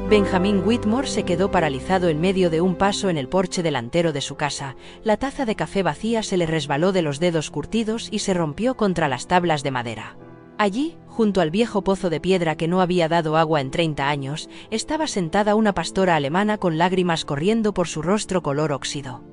Benjamin Whitmore se quedó paralizado en medio de un paso en el porche delantero de su casa. La taza de café vacía se le resbaló de los dedos curtidos y se rompió contra las tablas de madera. Allí, junto al viejo pozo de piedra que no había dado agua en 30 años, estaba sentada una pastora alemana con lágrimas corriendo por su rostro color óxido.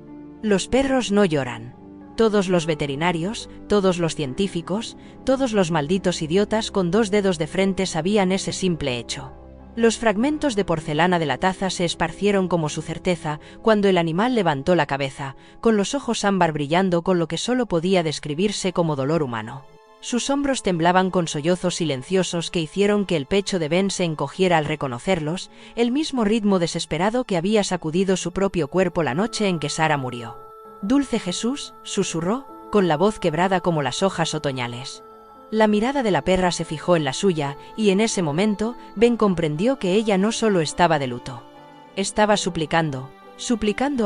Los perros no lloran. Todos los veterinarios, todos los científicos, todos los malditos idiotas con 2 dedos de frente sabían ese simple hecho. Los fragmentos de porcelana de la taza se esparcieron como su certeza cuando el animal levantó la cabeza, con los ojos ámbar brillando con lo que solo podía describirse como dolor humano. Sus hombros temblaban con sollozos silenciosos que hicieron que el pecho de Ben se encogiera al reconocerlos, el mismo ritmo desesperado que había sacudido su propio cuerpo la noche en que Sara murió. «Dulce Jesús», susurró, con la voz quebrada como las hojas otoñales. La mirada de la perra se fijó en la suya, y en ese momento, Ben comprendió que ella no solo estaba de luto. Estaba suplicando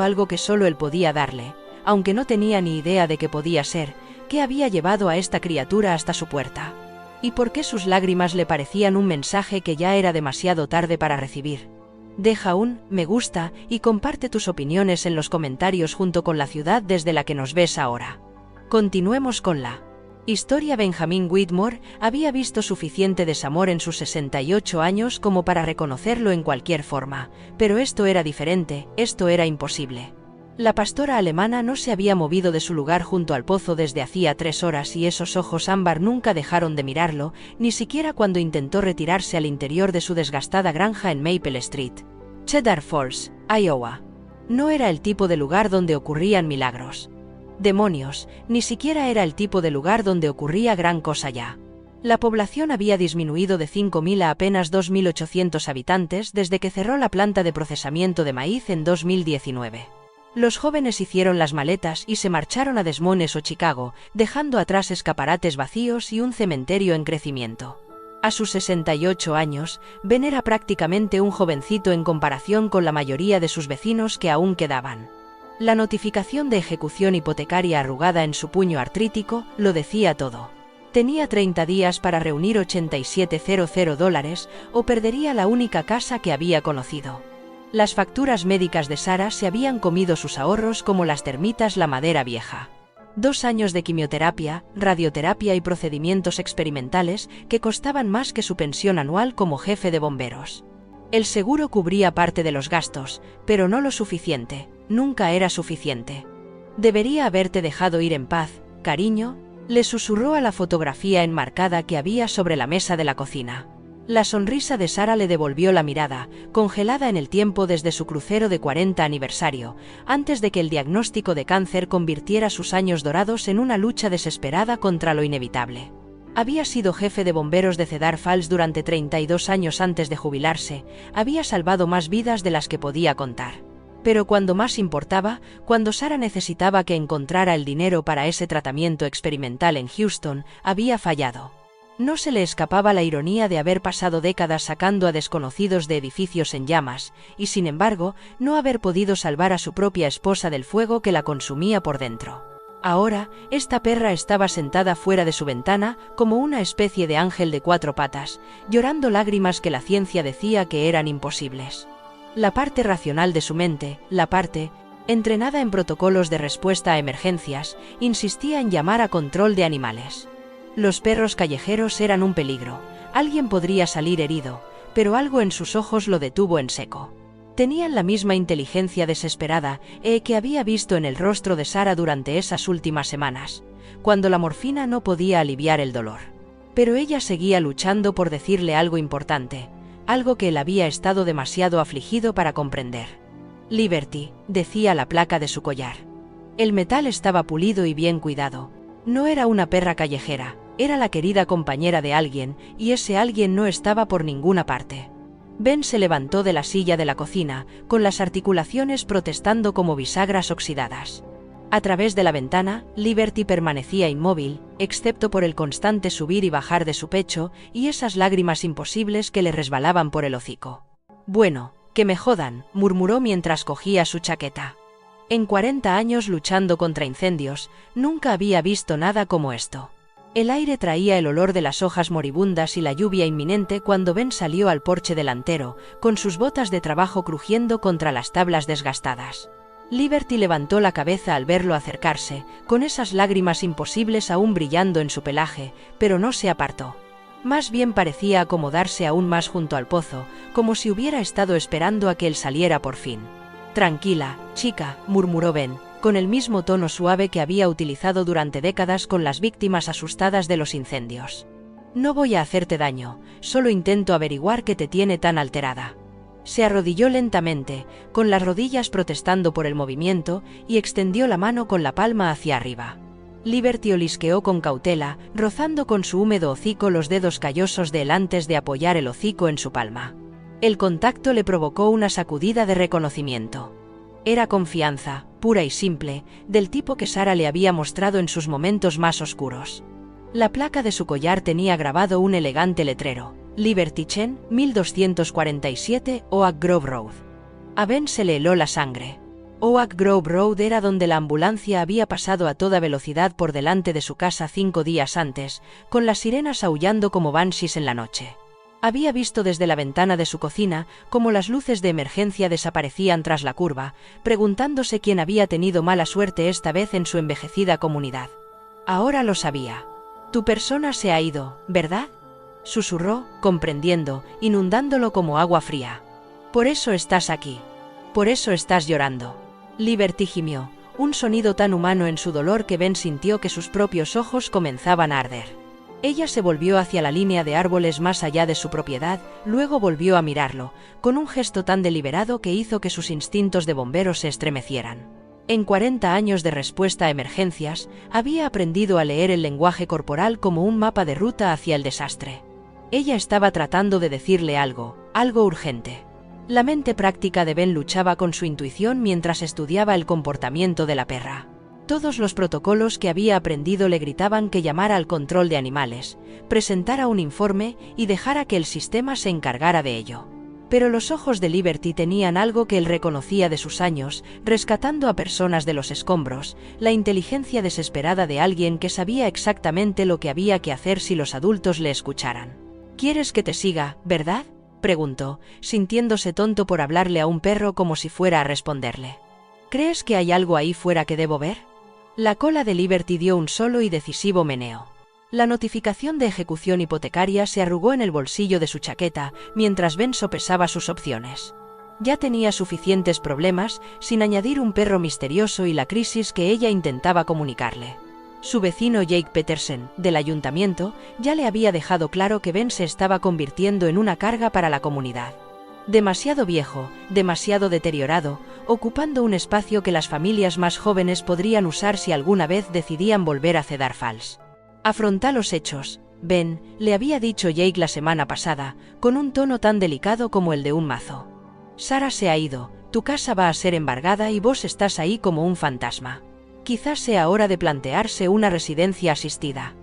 algo que solo él podía darle, aunque no tenía ni idea de qué podía ser, qué había llevado a esta criatura hasta su puerta. Y por qué sus lágrimas le parecían un mensaje que ya era demasiado tarde para recibir. Deja un me gusta y comparte tus opiniones en los comentarios junto con la ciudad desde la que nos ves ahora. Continuemos con la historia. Benjamin Whitmore había visto suficiente desamor en sus 68 años como para reconocerlo en cualquier forma, pero esto era diferente, esto era imposible. La pastora alemana no se había movido de su lugar junto al pozo desde hacía 3 horas y esos ojos ámbar nunca dejaron de mirarlo, ni siquiera cuando intentó retirarse al interior de su desgastada granja en Maple Street, Cedar Falls, Iowa. No era el tipo de lugar donde ocurrían milagros. Demonios, ni siquiera era el tipo de lugar donde ocurría gran cosa ya. La población había disminuido de 5.000 a apenas 2.800 habitantes desde que cerró la planta de procesamiento de maíz en 2019. Los jóvenes hicieron las maletas y se marcharon a Des Moines o Chicago, dejando atrás escaparates vacíos y un cementerio en crecimiento. A sus 68 años, Ben era prácticamente un jovencito en comparación con la mayoría de sus vecinos que aún quedaban. La notificación de ejecución hipotecaria arrugada en su puño artrítico lo decía todo. Tenía 30 días para reunir $87,000 o perdería la única casa que había conocido. Las facturas médicas de Sara se habían comido sus ahorros como las termitas la madera vieja. 2 años de quimioterapia, radioterapia y procedimientos experimentales que costaban más que su pensión anual como jefe de bomberos. El seguro cubría parte de los gastos, pero no lo suficiente, nunca era suficiente. «Debería haberte dejado ir en paz, cariño», le susurró a la fotografía enmarcada que había sobre la mesa de la cocina. La sonrisa de Sara le devolvió la mirada, congelada en el tiempo desde su crucero de 40 aniversario, antes de que el diagnóstico de cáncer convirtiera sus años dorados en una lucha desesperada contra lo inevitable. Había sido jefe de bomberos de Cedar Falls durante 32 años antes de jubilarse, había salvado más vidas de las que podía contar. Pero cuando más importaba, cuando Sara necesitaba que encontrara el dinero para ese tratamiento experimental en Houston, había fallado. No se le escapaba la ironía de haber pasado décadas sacando a desconocidos de edificios en llamas, y sin embargo, no haber podido salvar a su propia esposa del fuego que la consumía por dentro. Ahora, esta perra estaba sentada fuera de su ventana, como una especie de ángel de 4 patas, llorando lágrimas que la ciencia decía que eran imposibles. La parte racional de su mente, la parte entrenada en protocolos de respuesta a emergencias, insistía en llamar a control de animales. Los perros callejeros eran un peligro, alguien podría salir herido, pero algo en sus ojos lo detuvo en seco. Tenían la misma inteligencia desesperada que había visto en el rostro de Sara durante esas últimas semanas, cuando la morfina no podía aliviar el dolor. Pero ella seguía luchando por decirle algo importante, algo que él había estado demasiado afligido para comprender. «Liberty», decía la placa de su collar. El metal estaba pulido y bien cuidado. No era una perra callejera, era la querida compañera de alguien, y ese alguien no estaba por ninguna parte. Ben se levantó de la silla de la cocina, con las articulaciones protestando como bisagras oxidadas. A través de la ventana, Liberty permanecía inmóvil, excepto por el constante subir y bajar de su pecho y esas lágrimas imposibles que le resbalaban por el hocico. «Bueno, que me jodan», murmuró mientras cogía su chaqueta. En 40 años luchando contra incendios, nunca había visto nada como esto. El aire traía el olor de las hojas moribundas y la lluvia inminente cuando Ben salió al porche delantero, con sus botas de trabajo crujiendo contra las tablas desgastadas. Liberty levantó la cabeza al verlo acercarse, con esas lágrimas imposibles aún brillando en su pelaje, pero no se apartó. Más bien parecía acomodarse aún más junto al pozo, como si hubiera estado esperando a que él saliera por fin. «Tranquila, chica», murmuró Ben, con el mismo tono suave que había utilizado durante décadas con las víctimas asustadas de los incendios. «No voy a hacerte daño, solo intento averiguar qué te tiene tan alterada». Se arrodilló lentamente, con las rodillas protestando por el movimiento, y extendió la mano con la palma hacia arriba. Liberty olisqueó con cautela, rozando con su húmedo hocico los dedos callosos de él antes de apoyar el hocico en su palma. El contacto le provocó una sacudida de reconocimiento. Era confianza, pura y simple, del tipo que Sara le había mostrado en sus momentos más oscuros. La placa de su collar tenía grabado un elegante letrero: Liberty Chen, 1247, Oak Grove Road. A Ben se le heló la sangre. Oak Grove Road era donde la ambulancia había pasado a toda velocidad por delante de su casa 5 días antes, con las sirenas aullando como banshees en la noche. Había visto desde la ventana de su cocina cómo las luces de emergencia desaparecían tras la curva, preguntándose quién había tenido mala suerte esta vez en su envejecida comunidad. Ahora lo sabía. «Tu persona se ha ido, ¿verdad?», susurró, comprendiendo, inundándolo como agua fría. «Por eso estás aquí. Por eso estás llorando». Liberty gimió, un sonido tan humano en su dolor que Ben sintió que sus propios ojos comenzaban a arder. Ella se volvió hacia la línea de árboles más allá de su propiedad, luego volvió a mirarlo, con un gesto tan deliberado que hizo que sus instintos de bombero se estremecieran. En 40 años de respuesta a emergencias, había aprendido a leer el lenguaje corporal como un mapa de ruta hacia el desastre. Ella estaba tratando de decirle algo urgente. La mente práctica de Ben luchaba con su intuición mientras estudiaba el comportamiento de la perra. Todos los protocolos que había aprendido le gritaban que llamara al control de animales, presentara un informe y dejara que el sistema se encargara de ello. Pero los ojos de Liberty tenían algo que él reconocía de sus años, rescatando a personas de los escombros, la inteligencia desesperada de alguien que sabía exactamente lo que había que hacer si los adultos le escucharan. «¿Quieres que te siga, verdad?», preguntó, sintiéndose tonto por hablarle a un perro como si fuera a responderle. «¿Crees que hay algo ahí fuera que debo ver?». La cola de Liberty dio un solo y decisivo meneo. La notificación de ejecución hipotecaria se arrugó en el bolsillo de su chaqueta, mientras Ben sopesaba sus opciones. Ya tenía suficientes problemas, sin añadir un perro misterioso y la crisis que ella intentaba comunicarle. Su vecino Jake Petersen, del ayuntamiento, ya le había dejado claro que Ben se estaba convirtiendo en una carga para la comunidad. Demasiado viejo, demasiado deteriorado, ocupando un espacio que las familias más jóvenes podrían usar si alguna vez decidían volver a Cedar Falls. «Afronta los hechos, Ben», le había dicho Jake la semana pasada, con un tono tan delicado como el de un mazo. «Sara se ha ido, tu casa va a ser embargada y vos estás ahí como un fantasma. Quizás sea hora de plantearse una residencia asistida.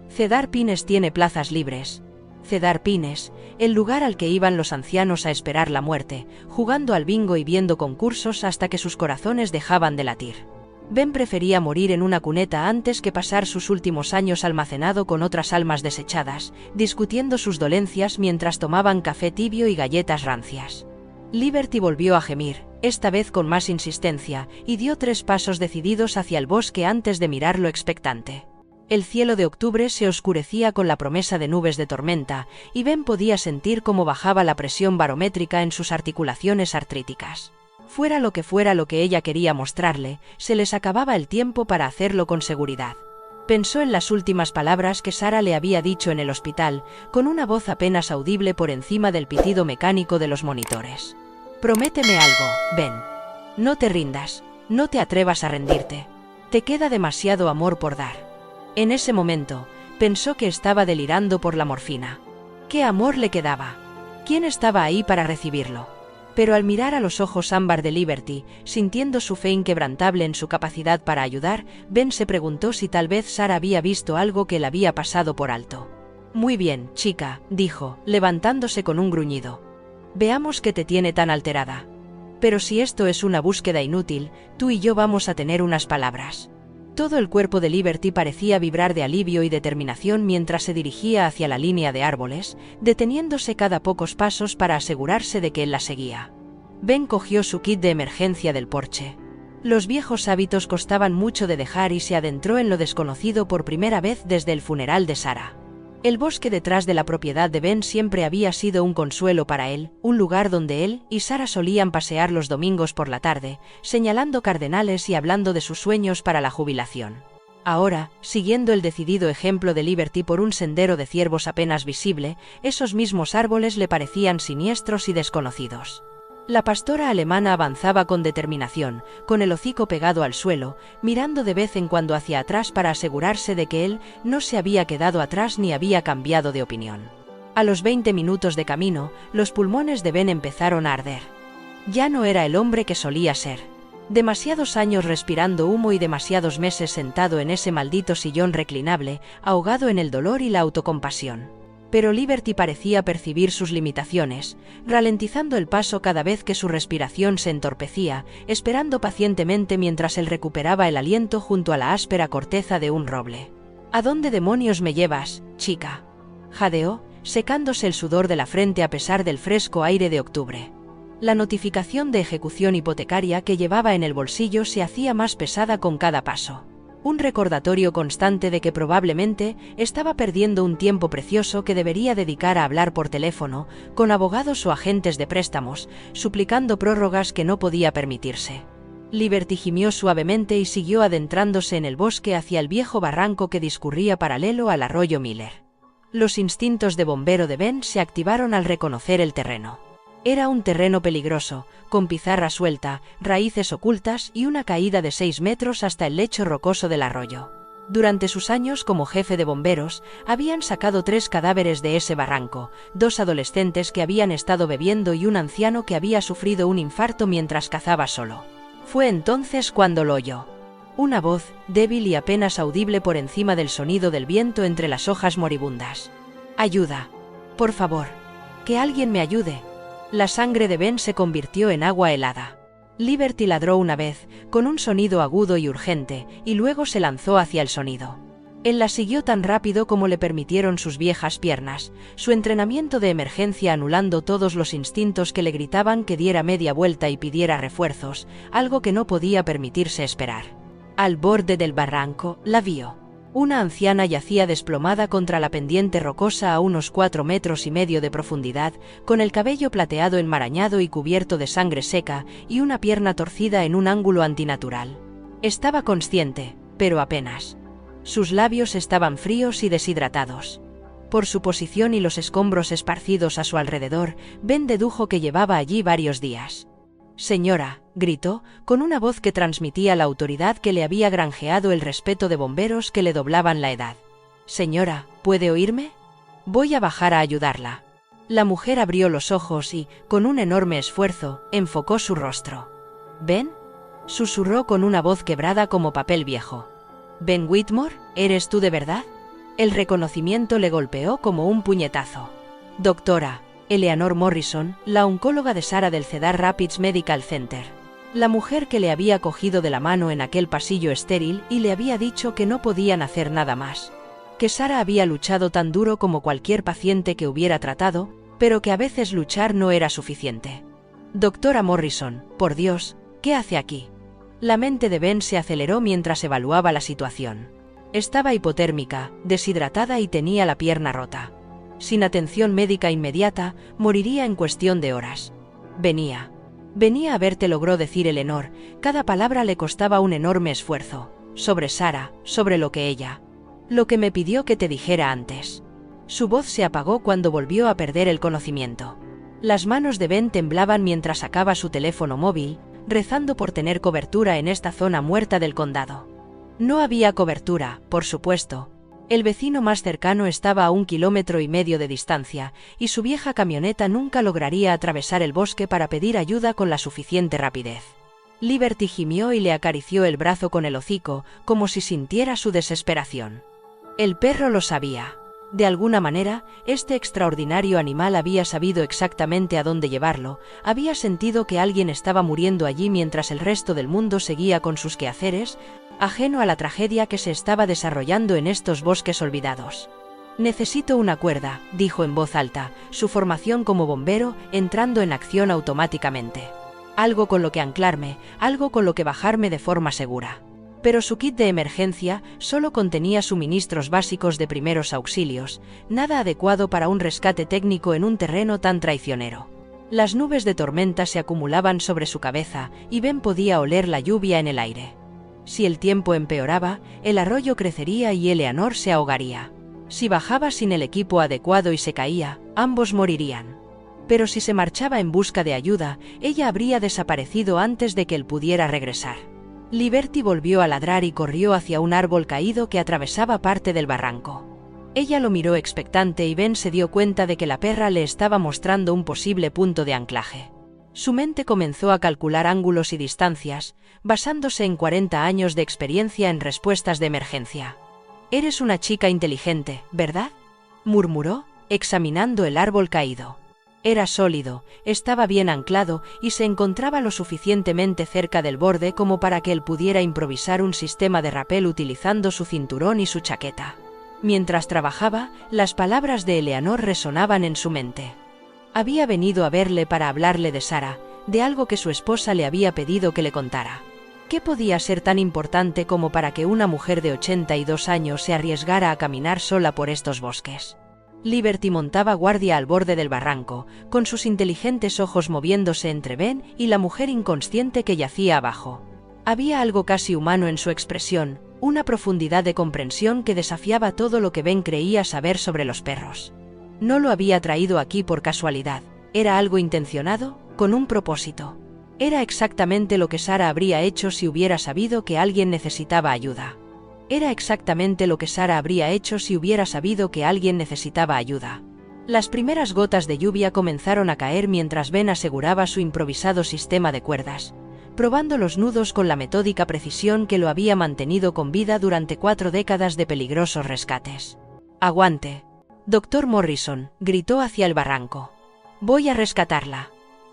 Cedar Pines tiene plazas libres». Cedar Pines, el lugar al que iban los ancianos a esperar la muerte, jugando al bingo y viendo concursos hasta que sus corazones dejaban de latir. Ben prefería morir en una cuneta antes que pasar sus últimos años almacenado con otras almas desechadas, discutiendo sus dolencias mientras tomaban café tibio y galletas rancias. Liberty volvió a gemir, esta vez con más insistencia, y dio 3 pasos decididos hacia el bosque antes de mirarlo expectante. El cielo de octubre se oscurecía con la promesa de nubes de tormenta, y Ben podía sentir cómo bajaba la presión barométrica en sus articulaciones artríticas. Fuera lo que ella quería mostrarle, se les acababa el tiempo para hacerlo con seguridad. Pensó en las últimas palabras que Sara le había dicho en el hospital, con una voz apenas audible por encima del pitido mecánico de los monitores. «Prométeme algo, Ben. No te rindas, no te atrevas a rendirte. Te queda demasiado amor por dar». En ese momento, pensó que estaba delirando por la morfina. ¿Qué amor le quedaba? ¿Quién estaba ahí para recibirlo? Pero al mirar a los ojos ámbar de Liberty, sintiendo su fe inquebrantable en su capacidad para ayudar, Ben se preguntó si tal vez Sara había visto algo que le había pasado por alto. «Muy bien, chica», dijo, levantándose con un gruñido. «Veamos qué te tiene tan alterada». Pero si esto es una búsqueda inútil, tú y yo vamos a tener unas palabras. Todo el cuerpo de Liberty parecía vibrar de alivio y determinación mientras se dirigía hacia la línea de árboles, deteniéndose cada pocos pasos para asegurarse de que él la seguía. Ben cogió su kit de emergencia del porche. Los viejos hábitos costaban mucho de dejar y se adentró en lo desconocido por primera vez desde el funeral de Sarah. El bosque detrás de la propiedad de Ben siempre había sido un consuelo para él, un lugar donde él y Sarah solían pasear los domingos por la tarde, señalando cardenales y hablando de sus sueños para la jubilación. Ahora, siguiendo el decidido ejemplo de Liberty por un sendero de ciervos apenas visible, esos mismos árboles le parecían siniestros y desconocidos. La pastora alemana avanzaba con determinación, con el hocico pegado al suelo, mirando de vez en cuando hacia atrás para asegurarse de que él no se había quedado atrás ni había cambiado de opinión. A los 20 minutos de camino, los pulmones de Ben empezaron a arder. Ya no era el hombre que solía ser. Demasiados años respirando humo y demasiados meses sentado en ese maldito sillón reclinable, ahogado en el dolor y la autocompasión. Pero Liberty parecía percibir sus limitaciones, ralentizando el paso cada vez que su respiración se entorpecía, esperando pacientemente mientras él recuperaba el aliento junto a la áspera corteza de un roble. ¿A dónde demonios me llevas, chica?, jadeó, secándose el sudor de la frente a pesar del fresco aire de octubre. La notificación de ejecución hipotecaria que llevaba en el bolsillo se hacía más pesada con cada paso. Un recordatorio constante de que probablemente estaba perdiendo un tiempo precioso que debería dedicar a hablar por teléfono, con abogados o agentes de préstamos, suplicando prórrogas que no podía permitirse. Liberty gimió suavemente y siguió adentrándose en el bosque hacia el viejo barranco que discurría paralelo al arroyo Miller. Los instintos de bombero de Ben se activaron al reconocer el terreno. Era un terreno peligroso, con pizarra suelta, raíces ocultas y una caída de 6 metros hasta el lecho rocoso del arroyo. Durante sus años como jefe de bomberos, habían sacado 3 cadáveres de ese barranco, 2 adolescentes que habían estado bebiendo y un anciano que había sufrido un infarto mientras cazaba solo. Fue entonces cuando lo oyó. Una voz, débil y apenas audible por encima del sonido del viento entre las hojas moribundas. «Ayuda. Por favor. Que alguien me ayude». La sangre de Ben se convirtió en agua helada. Liberty ladró una vez, con un sonido agudo y urgente, y luego se lanzó hacia el sonido. Él la siguió tan rápido como le permitieron sus viejas piernas, su entrenamiento de emergencia anulando todos los instintos que le gritaban que diera media vuelta y pidiera refuerzos, algo que no podía permitirse esperar. Al borde del barranco, la vio. Una anciana yacía desplomada contra la pendiente rocosa a unos 4,5 metros de profundidad, con el cabello plateado enmarañado y cubierto de sangre seca, y una pierna torcida en un ángulo antinatural. Estaba consciente, pero apenas. Sus labios estaban fríos y deshidratados. Por su posición y los escombros esparcidos a su alrededor, Ben dedujo que llevaba allí varios días. «Señora», gritó, con una voz que transmitía la autoridad que le había granjeado el respeto de bomberos que le doblaban la edad. «Señora, ¿puede oírme? Voy a bajar a ayudarla». La mujer abrió los ojos y, con un enorme esfuerzo, enfocó su rostro. «¿Ben?», susurró con una voz quebrada como papel viejo. «¿Ben Whitmore? ¿Eres tú de verdad?». El reconocimiento le golpeó como un puñetazo. «Doctora Eleanor Morrison, la oncóloga de Sarah del Cedar Rapids Medical Center». La mujer que le había cogido de la mano en aquel pasillo estéril y le había dicho que no podían hacer nada más. Que Sarah había luchado tan duro como cualquier paciente que hubiera tratado, pero que a veces luchar no era suficiente. «Doctora Morrison, por Dios, ¿qué hace aquí?». La mente de Ben se aceleró mientras evaluaba la situación. Estaba hipotérmica, deshidratada y tenía la pierna rota. Sin atención médica inmediata, moriría en cuestión de horas. Venía a verte, logró decir Eleanor. Cada palabra le costaba un enorme esfuerzo. Sobre Sarah, sobre lo que me pidió que te dijera antes. Su voz se apagó cuando volvió a perder el conocimiento. Las manos de Ben temblaban mientras sacaba su teléfono móvil, rezando por tener cobertura en esta zona muerta del condado. No había cobertura, por supuesto. El vecino más cercano estaba a 1,5 kilómetros de distancia, y su vieja camioneta nunca lograría atravesar el bosque para pedir ayuda con la suficiente rapidez. Liberty gimió y le acarició el brazo con el hocico, como si sintiera su desesperación. El perro lo sabía. De alguna manera, este extraordinario animal había sabido exactamente a dónde llevarlo, había sentido que alguien estaba muriendo allí mientras el resto del mundo seguía con sus quehaceres, ajeno a la tragedia que se estaba desarrollando en estos bosques olvidados. «Necesito una cuerda», dijo en voz alta, su formación como bombero entrando en acción automáticamente. «Algo con lo que anclarme, algo con lo que bajarme de forma segura». Pero su kit de emergencia solo contenía suministros básicos de primeros auxilios, nada adecuado para un rescate técnico en un terreno tan traicionero. Las nubes de tormenta se acumulaban sobre su cabeza y Ben podía oler la lluvia en el aire. Si el tiempo empeoraba, el arroyo crecería y Eleanor se ahogaría. Si bajaba sin el equipo adecuado y se caía, ambos morirían. Pero si se marchaba en busca de ayuda, ella habría desaparecido antes de que él pudiera regresar. Liberty volvió a ladrar y corrió hacia un árbol caído que atravesaba parte del barranco. Ella lo miró expectante y Ben se dio cuenta de que la perra le estaba mostrando un posible punto de anclaje. Su mente comenzó a calcular ángulos y distancias, basándose en 40 años de experiencia en respuestas de emergencia. «Eres una chica inteligente, ¿verdad?», murmuró, examinando el árbol caído. Era sólido, estaba bien anclado y se encontraba lo suficientemente cerca del borde como para que él pudiera improvisar un sistema de rapel utilizando su cinturón y su chaqueta. Mientras trabajaba, las palabras de Eleanor resonaban en su mente. Había venido a verle para hablarle de Sarah, de algo que su esposa le había pedido que le contara. ¿Qué podía ser tan importante como para que una mujer de 82 años se arriesgara a caminar sola por estos bosques? Liberty montaba guardia al borde del barranco, con sus inteligentes ojos moviéndose entre Ben y la mujer inconsciente que yacía abajo. Había algo casi humano en su expresión, una profundidad de comprensión que desafiaba todo lo que Ben creía saber sobre los perros. No lo había traído aquí por casualidad, era algo intencionado, con un propósito. Era exactamente lo que Sarah habría hecho si hubiera sabido que alguien necesitaba ayuda. Era exactamente lo que Sarah habría hecho si hubiera sabido que alguien necesitaba ayuda. Las primeras gotas de lluvia comenzaron a caer mientras Ben aseguraba su improvisado sistema de cuerdas, probando los nudos con la metódica precisión que lo había mantenido con vida durante 4 décadas de peligrosos rescates. «Aguante, Dr. Morrison», gritó hacia el barranco. «Voy a rescatarla».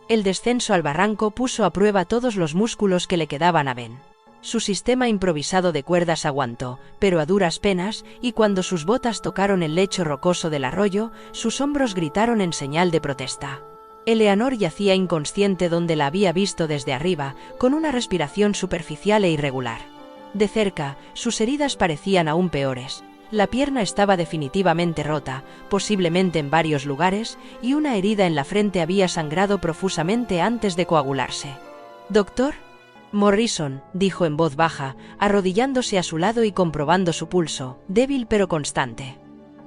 El descenso al barranco puso a prueba todos los músculos que le quedaban a Ben. Su sistema improvisado de cuerdas aguantó, pero a duras penas, y cuando sus botas tocaron el lecho rocoso del arroyo, sus hombros gritaron en señal de protesta. Eleanor yacía inconsciente donde la había visto desde arriba, con una respiración superficial e irregular. De cerca, sus heridas parecían aún peores. La pierna estaba definitivamente rota, posiblemente en varios lugares, y una herida en la frente había sangrado profusamente antes de coagularse. «Doctor Morrison», dijo en voz baja, arrodillándose a su lado y comprobando su pulso, débil pero constante.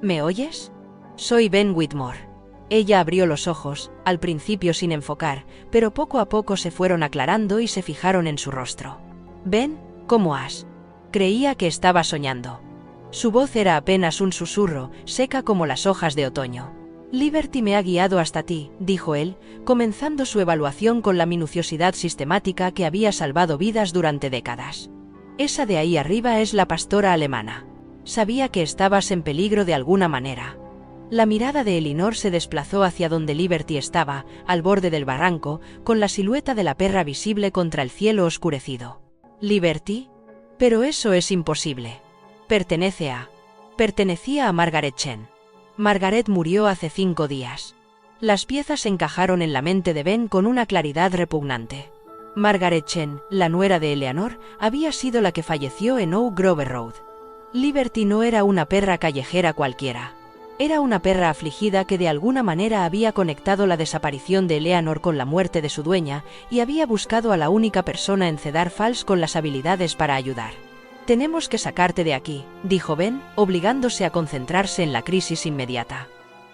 «¿Me oyes? Soy Ben Whitmore». Ella abrió los ojos, al principio sin enfocar, pero poco a poco se fueron aclarando y se fijaron en su rostro. «Ben, ¿cómo has?» Creía que estaba soñando. Su voz era apenas un susurro, seca como las hojas de otoño. «Liberty me ha guiado hasta ti», dijo él, comenzando su evaluación con la minuciosidad sistemática que había salvado vidas durante décadas. «Esa de ahí arriba es la pastora alemana. Sabía que estabas en peligro de alguna manera». La mirada de Eleanor se desplazó hacia donde Liberty estaba, al borde del barranco, con la silueta de la perra visible contra el cielo oscurecido. «¿Liberty? Pero eso es imposible. Pertenecía a Margaret Chen. Margaret murió hace 5 días». Las piezas encajaron en la mente de Ben con una claridad repugnante. Margaret Chen, la nuera de Eleanor, había sido la que falleció en Oak Grove Road. Liberty no era una perra callejera cualquiera. Era una perra afligida que de alguna manera había conectado la desaparición de Eleanor con la muerte de su dueña y había buscado a la única persona en Cedar Falls con las habilidades para ayudar. «Tenemos que sacarte de aquí», dijo Ben, obligándose a concentrarse en la crisis inmediata.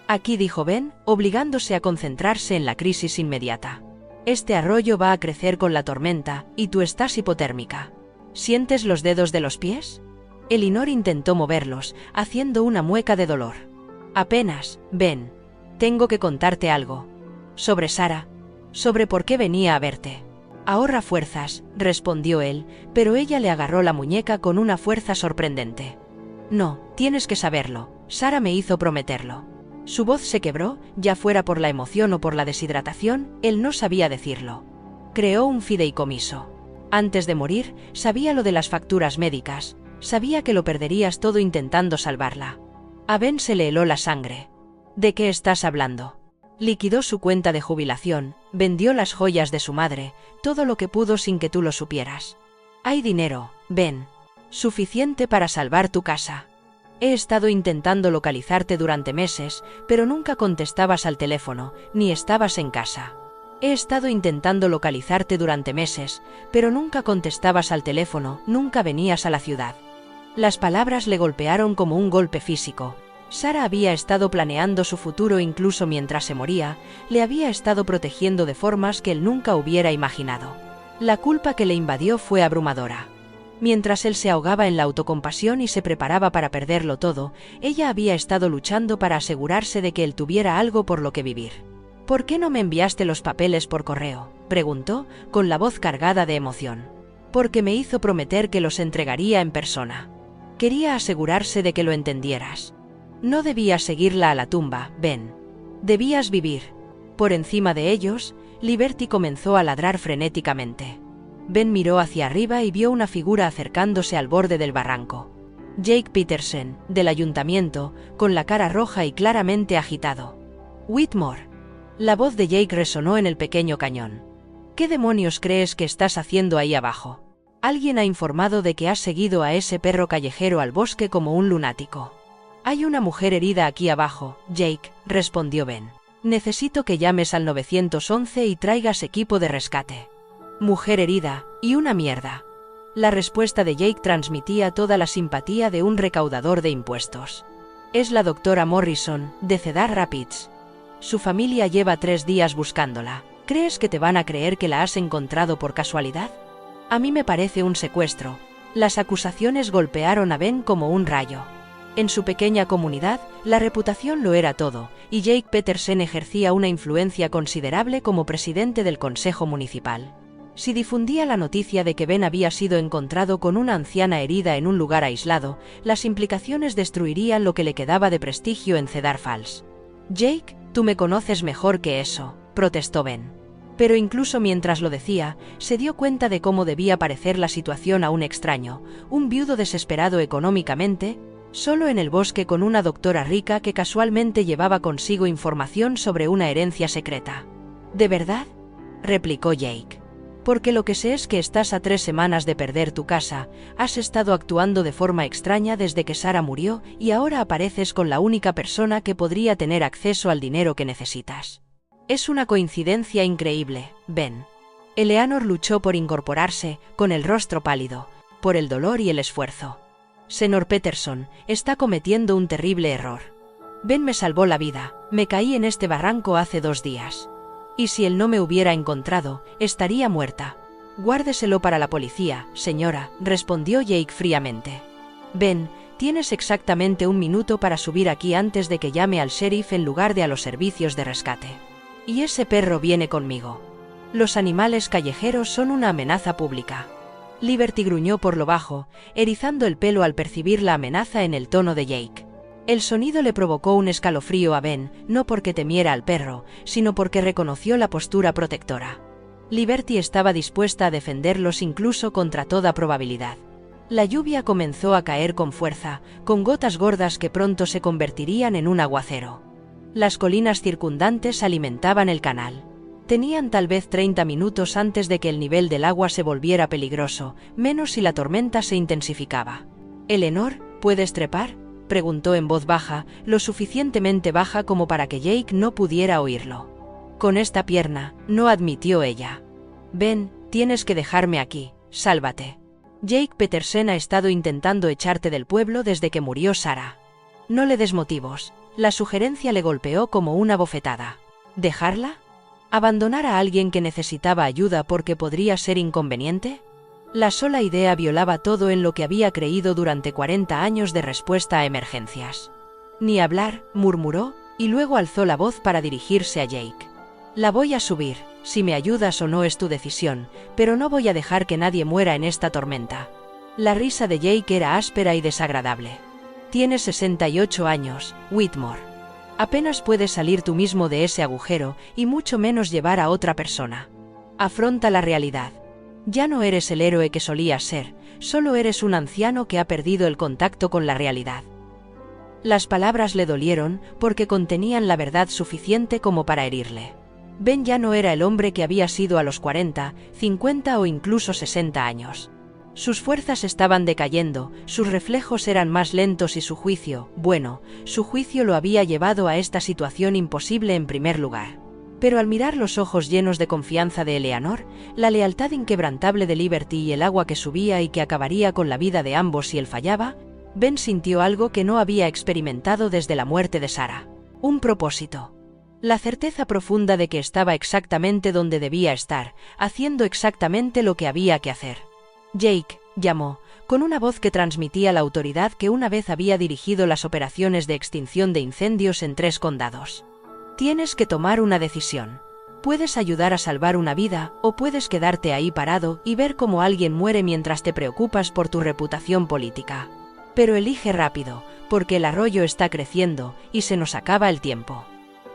«Aquí», dijo Ben, obligándose a concentrarse en la crisis inmediata. «Este arroyo va a crecer con la tormenta, y tú estás hipotérmica. ¿Sientes los dedos de los pies?». Eleanor intentó moverlos, haciendo una mueca de dolor. «Apenas, Ben. Tengo que contarte algo. Sobre Sarah. Sobre por qué venía a verte». «Ahorra fuerzas», respondió él, pero ella le agarró la muñeca con una fuerza sorprendente. «No, tienes que saberlo. Sara me hizo prometerlo. Su voz se quebró, ya fuera por la emoción o por la deshidratación, él no sabía decirlo. Creó un fideicomiso. Antes de morir, sabía lo de las facturas médicas, sabía que lo perderías todo intentando salvarla. A Ben se le heló la sangre. ¿De qué estás hablando? Liquidó su cuenta de jubilación, vendió las joyas de su madre, todo lo que pudo sin que tú lo supieras. Hay dinero, Ben. Suficiente para salvar tu casa. He estado intentando localizarte durante meses, pero nunca contestabas al teléfono, ni estabas en casa. He estado intentando localizarte durante meses, pero nunca contestabas al teléfono, nunca venías a la ciudad. Las palabras le golpearon como un golpe físico. Sara había estado planeando su futuro incluso mientras se moría, le había estado protegiendo de formas que él nunca hubiera imaginado. La culpa que le invadió fue abrumadora. Mientras él se ahogaba en la autocompasión y se preparaba para perderlo todo, ella había estado luchando para asegurarse de que él tuviera algo por lo que vivir. ¿Por qué no me enviaste los papeles por correo?, preguntó, con la voz cargada de emoción. Porque me hizo prometer que los entregaría en persona. Quería asegurarse de que lo entendieras. No debías seguirla a la tumba, Ben. Debías vivir. Por encima de ellos, Liberty comenzó a ladrar frenéticamente. Ben miró hacia arriba y vio una figura acercándose al borde del barranco. Jake Peterson, del ayuntamiento, con la cara roja y claramente agitado. Whitmore. La voz de Jake resonó en el pequeño cañón. ¿Qué demonios crees que estás haciendo ahí abajo? Alguien ha informado de que has seguido a ese perro callejero al bosque como un lunático. Hay una mujer herida aquí abajo, Jake, respondió Ben. Necesito que llames al 911 y traigas equipo de rescate. Mujer herida, y una mierda. La respuesta de Jake transmitía toda la simpatía de un recaudador de impuestos. Es la doctora Morrison, de Cedar Rapids. Su familia lleva 3 días buscándola. ¿Crees que te van a creer que la has encontrado por casualidad? A mí me parece un secuestro. Las acusaciones golpearon a Ben como un rayo. En su pequeña comunidad, la reputación lo era todo, y Jake Peterson ejercía una influencia considerable como presidente del consejo municipal. Si difundía la noticia de que Ben había sido encontrado con una anciana herida en un lugar aislado, las implicaciones destruirían lo que le quedaba de prestigio en Cedar Falls. Jake, tú me conoces mejor que eso, protestó Ben. Pero incluso mientras lo decía, se dio cuenta de cómo debía parecer la situación a un extraño, un viudo desesperado económicamente, solo en el bosque con una doctora rica que casualmente llevaba consigo información sobre una herencia secreta. ¿De verdad?, replicó Jake. Porque lo que sé es que estás a 3 semanas de perder tu casa, has estado actuando de forma extraña desde que Sara murió y ahora apareces con la única persona que podría tener acceso al dinero que necesitas. Es una coincidencia increíble, Ben. Eleanor luchó por incorporarse, con el rostro pálido, por el dolor y el esfuerzo. Señor Peterson, está cometiendo un terrible error. Ben me salvó la vida, me caí en este barranco hace 2 días. Y si él no me hubiera encontrado, estaría muerta. Guárdeselo para la policía, señora, respondió Jake fríamente. Ben, tienes exactamente 1 minuto para subir aquí antes de que llame al sheriff en lugar de a los servicios de rescate. Y ese perro viene conmigo. Los animales callejeros son una amenaza pública. Liberty gruñó por lo bajo, erizando el pelo al percibir la amenaza en el tono de Jake. El sonido le provocó un escalofrío a Ben, no porque temiera al perro, sino porque reconoció la postura protectora. Liberty estaba dispuesta a defenderlos incluso contra toda probabilidad. La lluvia comenzó a caer con fuerza, con gotas gordas que pronto se convertirían en un aguacero. Las colinas circundantes alimentaban el canal. Tenían tal vez 30 minutos antes de que el nivel del agua se volviera peligroso, menos si la tormenta se intensificaba. «Eleanor, ¿puedes trepar?», preguntó en voz baja, lo suficientemente baja como para que Jake no pudiera oírlo. «Con esta pierna», no admitió ella. «Ben, tienes que dejarme aquí, sálvate. Jake Peterson ha estado intentando echarte del pueblo desde que murió Sara. No le des motivos». La sugerencia le golpeó como una bofetada. ¿Dejarla? ¿Abandonar a alguien que necesitaba ayuda porque podría ser inconveniente? La sola idea violaba todo en lo que había creído durante 40 años de respuesta a emergencias. «Ni hablar», murmuró, y luego alzó la voz para dirigirse a Jake. «La voy a subir, si me ayudas o no es tu decisión, pero no voy a dejar que nadie muera en esta tormenta». La risa de Jake era áspera y desagradable. Tienes 68 años, Whitmore. Apenas puedes salir tú mismo de ese agujero y mucho menos llevar a otra persona. Afronta la realidad. Ya no eres el héroe que solías ser, solo eres un anciano que ha perdido el contacto con la realidad. Las palabras le dolieron porque contenían la verdad suficiente como para herirle. Ben ya no era el hombre que había sido a los 40, 50 o incluso 60 años. Sus fuerzas estaban decayendo, sus reflejos eran más lentos y su juicio lo había llevado a esta situación imposible en primer lugar. Pero al mirar los ojos llenos de confianza de Eleanor, la lealtad inquebrantable de Liberty y el agua que subía y que acabaría con la vida de ambos si él fallaba, Ben sintió algo que no había experimentado desde la muerte de Sarah. Un propósito. La certeza profunda de que estaba exactamente donde debía estar, haciendo exactamente lo que había que hacer. Jake, llamó, con una voz que transmitía la autoridad que una vez había dirigido las operaciones de extinción de incendios en 3 condados. Tienes que tomar una decisión. Puedes ayudar a salvar una vida, o puedes quedarte ahí parado y ver cómo alguien muere mientras te preocupas por tu reputación política. Pero elige rápido, porque el arroyo está creciendo y se nos acaba el tiempo.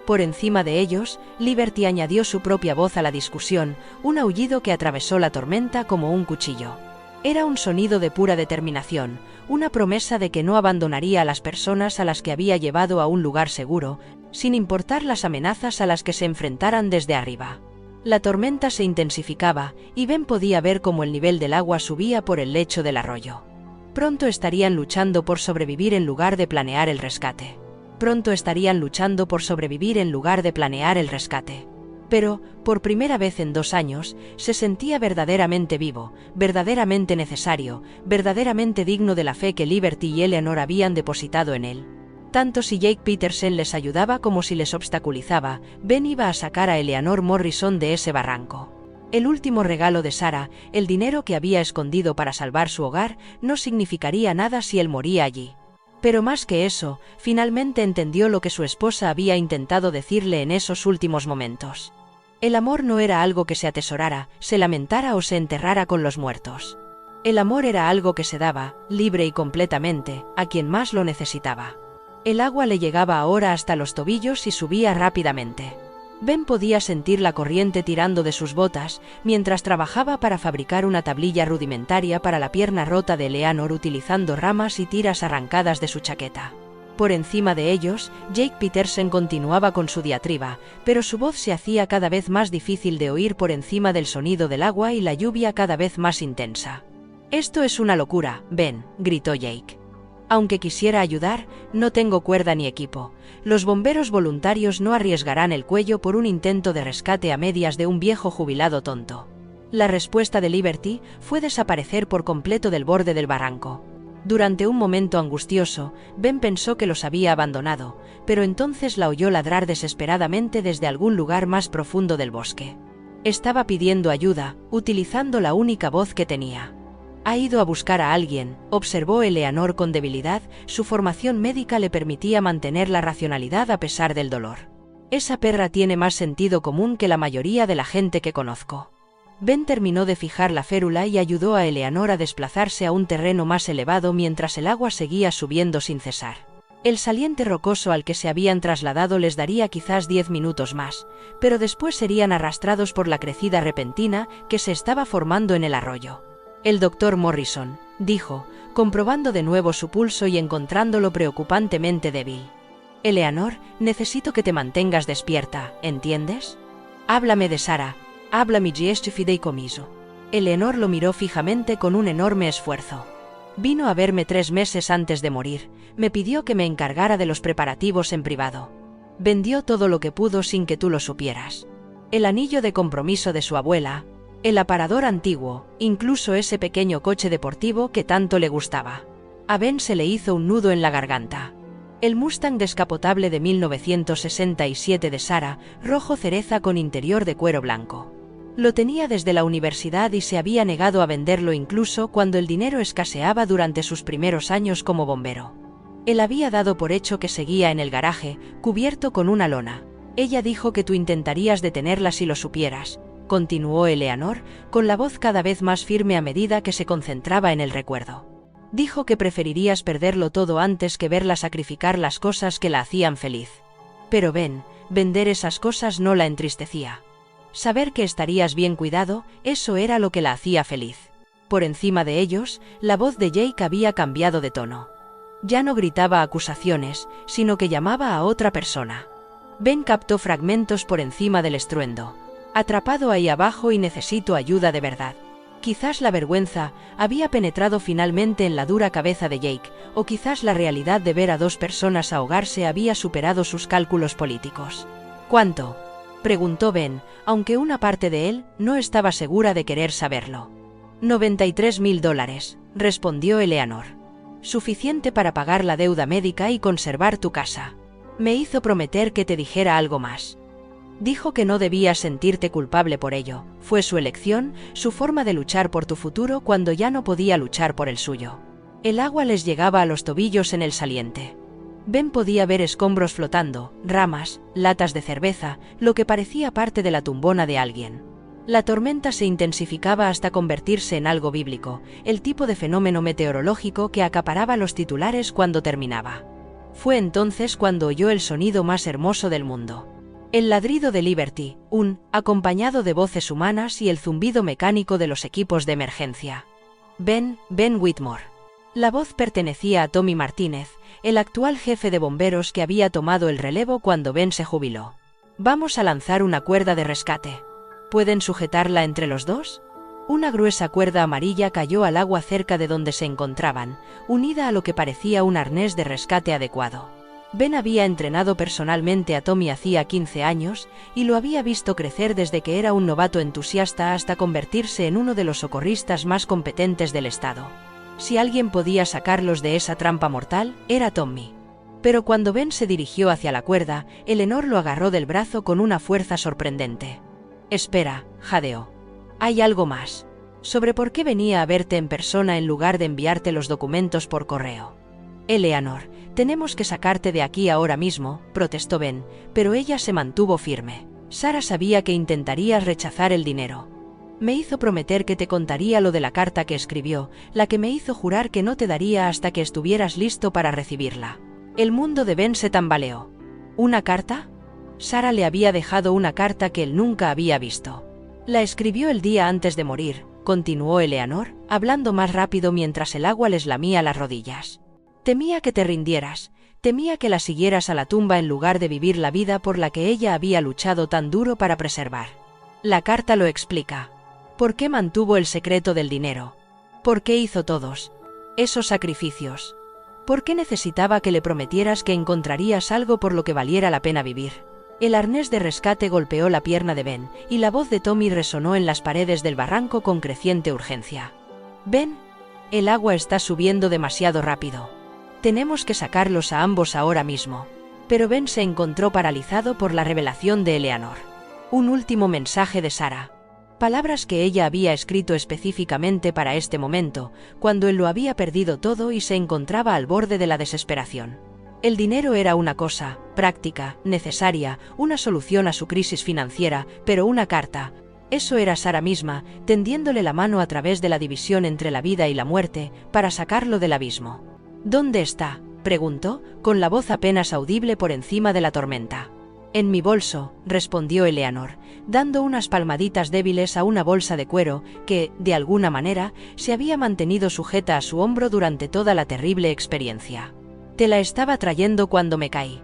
Por encima de ellos, Liberty añadió su propia voz a la discusión, un aullido que atravesó la tormenta como un cuchillo. Era un sonido de pura determinación, una promesa de que no abandonaría a las personas a las que había llevado a un lugar seguro, sin importar las amenazas a las que se enfrentaran desde arriba. La tormenta se intensificaba, y Ben podía ver cómo el nivel del agua subía por el lecho del arroyo. Pronto estarían luchando por sobrevivir en lugar de planear el rescate. Pero, por primera vez en 2 años, se sentía verdaderamente vivo, verdaderamente necesario, verdaderamente digno de la fe que Liberty y Eleanor habían depositado en él. Tanto si Jake Peterson les ayudaba como si les obstaculizaba, Ben iba a sacar a Eleanor Morrison de ese barranco. El último regalo de Sarah, el dinero que había escondido para salvar su hogar, no significaría nada si él moría allí. Pero más que eso, finalmente entendió lo que su esposa había intentado decirle en esos últimos momentos. El amor no era algo que se atesorara, se lamentara o se enterrara con los muertos. El amor era algo que se daba, libre y completamente, a quien más lo necesitaba. El agua le llegaba ahora hasta los tobillos y subía rápidamente. Ben podía sentir la corriente tirando de sus botas, mientras trabajaba para fabricar una tablilla rudimentaria para la pierna rota de Eleanor utilizando ramas y tiras arrancadas de su chaqueta. Por encima de ellos, Jake Peterson continuaba con su diatriba, pero su voz se hacía cada vez más difícil de oír por encima del sonido del agua y la lluvia cada vez más intensa. «Esto es una locura, Ben», gritó Jake. «Aunque quisiera ayudar, no tengo cuerda ni equipo. Los bomberos voluntarios no arriesgarán el cuello por un intento de rescate a medias de un viejo jubilado tonto». La respuesta de Liberty fue desaparecer por completo del borde del barranco. Durante un momento angustioso, Ben pensó que los había abandonado, pero entonces la oyó ladrar desesperadamente desde algún lugar más profundo del bosque. Estaba pidiendo ayuda, utilizando la única voz que tenía. «Ha ido a buscar a alguien», observó Eleanor con debilidad. Su formación médica le permitía mantener la racionalidad a pesar del dolor. «Esa perra tiene más sentido común que la mayoría de la gente que conozco». Ben terminó de fijar la férula y ayudó a Eleanor a desplazarse a un terreno más elevado mientras el agua seguía subiendo sin cesar. El saliente rocoso al que se habían trasladado les daría quizás 10 minutos más, pero después serían arrastrados por la crecida repentina que se estaba formando en el arroyo. «El doctor Morrison», dijo, comprobando de nuevo su pulso y encontrándolo preocupantemente débil. «Eleanor, necesito que te mantengas despierta, ¿entiendes? Háblame de Sarah. Háblame di este fideicomiso». Eleanor lo miró fijamente con un enorme esfuerzo. «Vino a verme 3 meses antes de morir. Me pidió que me encargara de los preparativos en privado. Vendió todo lo que pudo sin que tú lo supieras. El anillo de compromiso de su abuela, el aparador antiguo, incluso ese pequeño coche deportivo que tanto le gustaba». A Ben se le hizo un nudo en la garganta. El Mustang descapotable de 1967 de Sarah, rojo cereza con interior de cuero blanco. Lo tenía desde la universidad y se había negado a venderlo incluso cuando el dinero escaseaba durante sus primeros años como bombero. Él había dado por hecho que seguía en el garaje, cubierto con una lona. «Ella dijo que tú intentarías detenerla si lo supieras», continuó Eleanor, con la voz cada vez más firme a medida que se concentraba en el recuerdo. Dijo que preferirías perderlo todo antes que verla sacrificar las cosas que la hacían feliz. Pero vender esas cosas no la entristecía. Saber que estarías bien cuidado, eso era lo que la hacía feliz. Por encima de ellos, la voz de Jake había cambiado de tono. Ya no gritaba acusaciones, sino que llamaba a otra persona. Ben captó fragmentos por encima del estruendo. Atrapado ahí abajo y necesito ayuda de verdad. Quizás la vergüenza había penetrado finalmente en la dura cabeza de Jake, o quizás la realidad de ver a dos personas ahogarse había superado sus cálculos políticos. ¿Cuánto?, preguntó Ben, aunque una parte de él no estaba segura de querer saberlo. $93.000, respondió Eleanor. Suficiente para pagar la deuda médica y conservar tu casa. Me hizo prometer que te dijera algo más. Dijo que no debías sentirte culpable por ello, fue su elección, su forma de luchar por tu futuro cuando ya no podía luchar por el suyo. El agua les llegaba a los tobillos en el saliente. Ben podía ver escombros flotando, ramas, latas de cerveza, lo que parecía parte de la tumbona de alguien. La tormenta se intensificaba hasta convertirse en algo bíblico, el tipo de fenómeno meteorológico que acaparaba los titulares cuando terminaba. Fue entonces cuando oyó el sonido más hermoso del mundo. El ladrido de Liberty, acompañado de voces humanas y el zumbido mecánico de los equipos de emergencia. Ben Whitmore. La voz pertenecía a Tommy Martínez, el actual jefe de bomberos que había tomado el relevo cuando Ben se jubiló. Vamos a lanzar una cuerda de rescate. ¿Pueden sujetarla entre los dos? Una gruesa cuerda amarilla cayó al agua cerca de donde se encontraban, unida a lo que parecía un arnés de rescate adecuado. Ben había entrenado personalmente a Tommy hacía 15 años, y lo había visto crecer desde que era un novato entusiasta hasta convertirse en uno de los socorristas más competentes del estado. Si alguien podía sacarlos de esa trampa mortal, era Tommy. Pero cuando Ben se dirigió hacia la cuerda, Eleanor lo agarró del brazo con una fuerza sorprendente. Espera, jadeó. Hay algo más. Sobre por qué venía a verte en persona en lugar de enviarte los documentos por correo. Eleanor, tenemos que sacarte de aquí ahora mismo, protestó Ben, pero ella se mantuvo firme. Sara sabía que intentarías rechazar el dinero. Me hizo prometer que te contaría lo de la carta que escribió, la que me hizo jurar que no te daría hasta que estuvieras listo para recibirla. El mundo de Ben se tambaleó. ¿Una carta? Sara le había dejado una carta que él nunca había visto. La escribió el día antes de morir, continuó Eleanor, hablando más rápido mientras el agua les lamía las rodillas. Temía que te rindieras, temía que la siguieras a la tumba en lugar de vivir la vida por la que ella había luchado tan duro para preservar. La carta lo explica. ¿Por qué mantuvo el secreto del dinero? ¿Por qué hizo todos esos sacrificios? ¿Por qué necesitaba que le prometieras que encontrarías algo por lo que valiera la pena vivir? El arnés de rescate golpeó la pierna de Ben, y la voz de Tommy resonó en las paredes del barranco con creciente urgencia. Ben, el agua está subiendo demasiado rápido. Tenemos que sacarlos a ambos ahora mismo. Pero Ben se encontró paralizado por la revelación de Eleanor. Un último mensaje de Sara. Palabras que ella había escrito específicamente para este momento, cuando él lo había perdido todo y se encontraba al borde de la desesperación. El dinero era una cosa, práctica, necesaria, una solución a su crisis financiera, pero una carta. Eso era Sara misma, tendiéndole la mano a través de la división entre la vida y la muerte, para sacarlo del abismo. ¿Dónde está?, preguntó, con la voz apenas audible por encima de la tormenta. En mi bolso, respondió Eleanor, dando unas palmaditas débiles a una bolsa de cuero que, de alguna manera, se había mantenido sujeta a su hombro durante toda la terrible experiencia. Te la estaba trayendo cuando me caí.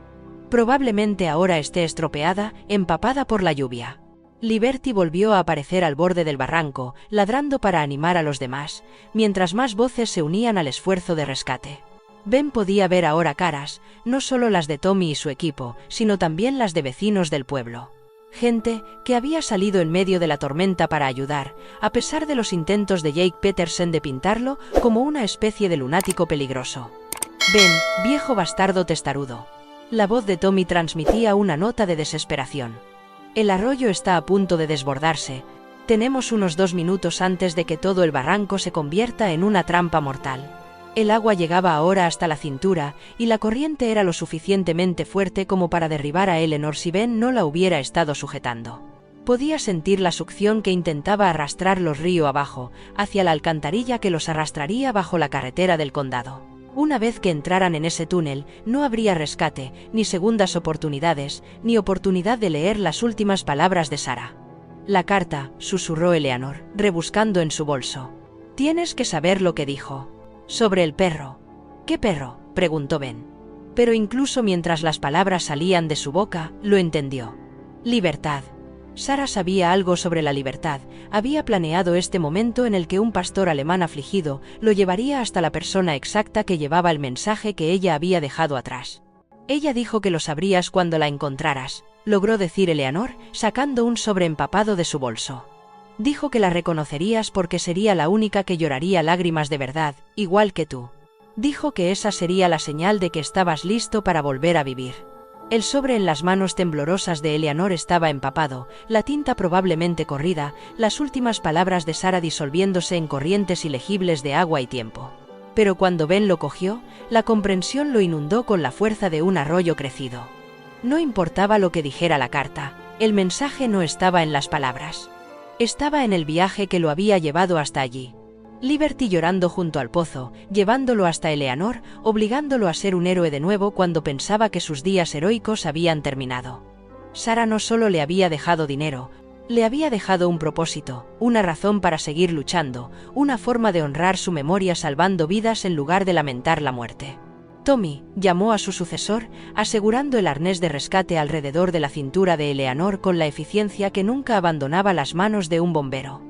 Probablemente ahora esté estropeada, empapada por la lluvia. Liberty volvió a aparecer al borde del barranco, ladrando para animar a los demás, mientras más voces se unían al esfuerzo de rescate. Ben podía ver ahora caras, no solo las de Tommy y su equipo, sino también las de vecinos del pueblo. Gente que había salido en medio de la tormenta para ayudar, a pesar de los intentos de Jake Peterson de pintarlo como una especie de lunático peligroso. Ben, viejo bastardo testarudo. La voz de Tommy transmitía una nota de desesperación. El arroyo está a punto de desbordarse. Tenemos unos 2 minutos antes de que todo el barranco se convierta en una trampa mortal. El agua llegaba ahora hasta la cintura, y la corriente era lo suficientemente fuerte como para derribar a Eleanor si Ben no la hubiera estado sujetando. Podía sentir la succión que intentaba arrastrarlos río abajo, hacia la alcantarilla que los arrastraría bajo la carretera del condado. Una vez que entraran en ese túnel, no habría rescate, ni segundas oportunidades, ni oportunidad de leer las últimas palabras de Sarah. La carta, susurró Eleanor, rebuscando en su bolso. Tienes que saber lo que dijo. Sobre el perro. ¿Qué perro?, preguntó Ben. Pero incluso mientras las palabras salían de su boca, lo entendió. Libertad. Sarah sabía algo sobre la libertad, había planeado este momento en el que un pastor alemán afligido lo llevaría hasta la persona exacta que llevaba el mensaje que ella había dejado atrás. Ella dijo que lo sabrías cuando la encontraras, logró decir Eleanor, sacando un sobre empapado de su bolso. Dijo que la reconocerías porque sería la única que lloraría lágrimas de verdad, igual que tú. Dijo que esa sería la señal de que estabas listo para volver a vivir. El sobre en las manos temblorosas de Eleanor estaba empapado, la tinta probablemente corrida, las últimas palabras de Sarah disolviéndose en corrientes ilegibles de agua y tiempo. Pero cuando Ben lo cogió, la comprensión lo inundó con la fuerza de un arroyo crecido. No importaba lo que dijera la carta, el mensaje no estaba en las palabras. Estaba en el viaje que lo había llevado hasta allí. Liberty llorando junto al pozo, llevándolo hasta Eleanor, obligándolo a ser un héroe de nuevo cuando pensaba que sus días heroicos habían terminado. Sarah no solo le había dejado dinero, le había dejado un propósito, una razón para seguir luchando, una forma de honrar su memoria salvando vidas en lugar de lamentar la muerte. Tommy llamó a su sucesor, asegurando el arnés de rescate alrededor de la cintura de Eleanor con la eficiencia que nunca abandonaba las manos de un bombero.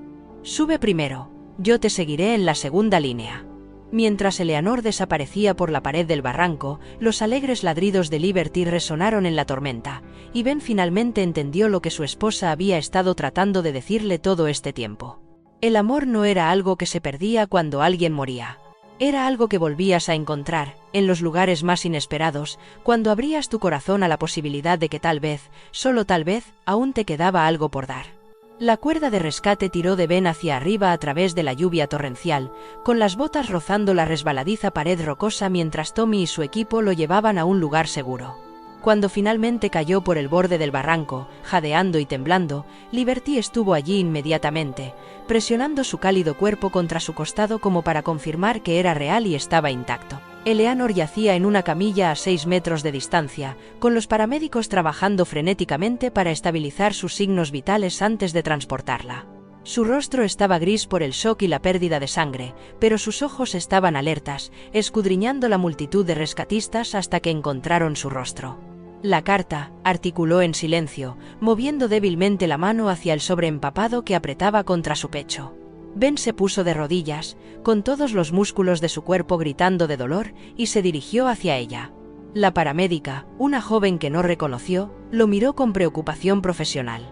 Sube primero. Yo te seguiré en la segunda línea. Mientras Eleanor desaparecía por la pared del barranco, los alegres ladridos de Liberty resonaron en la tormenta, y Ben finalmente entendió lo que su esposa había estado tratando de decirle todo este tiempo. El amor no era algo que se perdía cuando alguien moría. Era algo que volvías a encontrar, en los lugares más inesperados, cuando abrías tu corazón a la posibilidad de que tal vez, solo tal vez, aún te quedaba algo por dar. La cuerda de rescate tiró de Ben hacia arriba a través de la lluvia torrencial, con las botas rozando la resbaladiza pared rocosa mientras Tommy y su equipo lo llevaban a un lugar seguro. Cuando finalmente cayó por el borde del barranco, jadeando y temblando, Liberty estuvo allí inmediatamente, presionando su cálido cuerpo contra su costado como para confirmar que era real y estaba intacto. Eleanor yacía en una camilla a 6 metros de distancia, con los paramédicos trabajando frenéticamente para estabilizar sus signos vitales antes de transportarla. Su rostro estaba gris por el shock y la pérdida de sangre, pero sus ojos estaban alertas, escudriñando la multitud de rescatistas hasta que encontraron su rostro. La carta, articuló en silencio, moviendo débilmente la mano hacia el sobre empapado que apretaba contra su pecho. Ben se puso de rodillas, con todos los músculos de su cuerpo gritando de dolor, y se dirigió hacia ella. La paramédica, una joven que no reconoció, lo miró con preocupación profesional.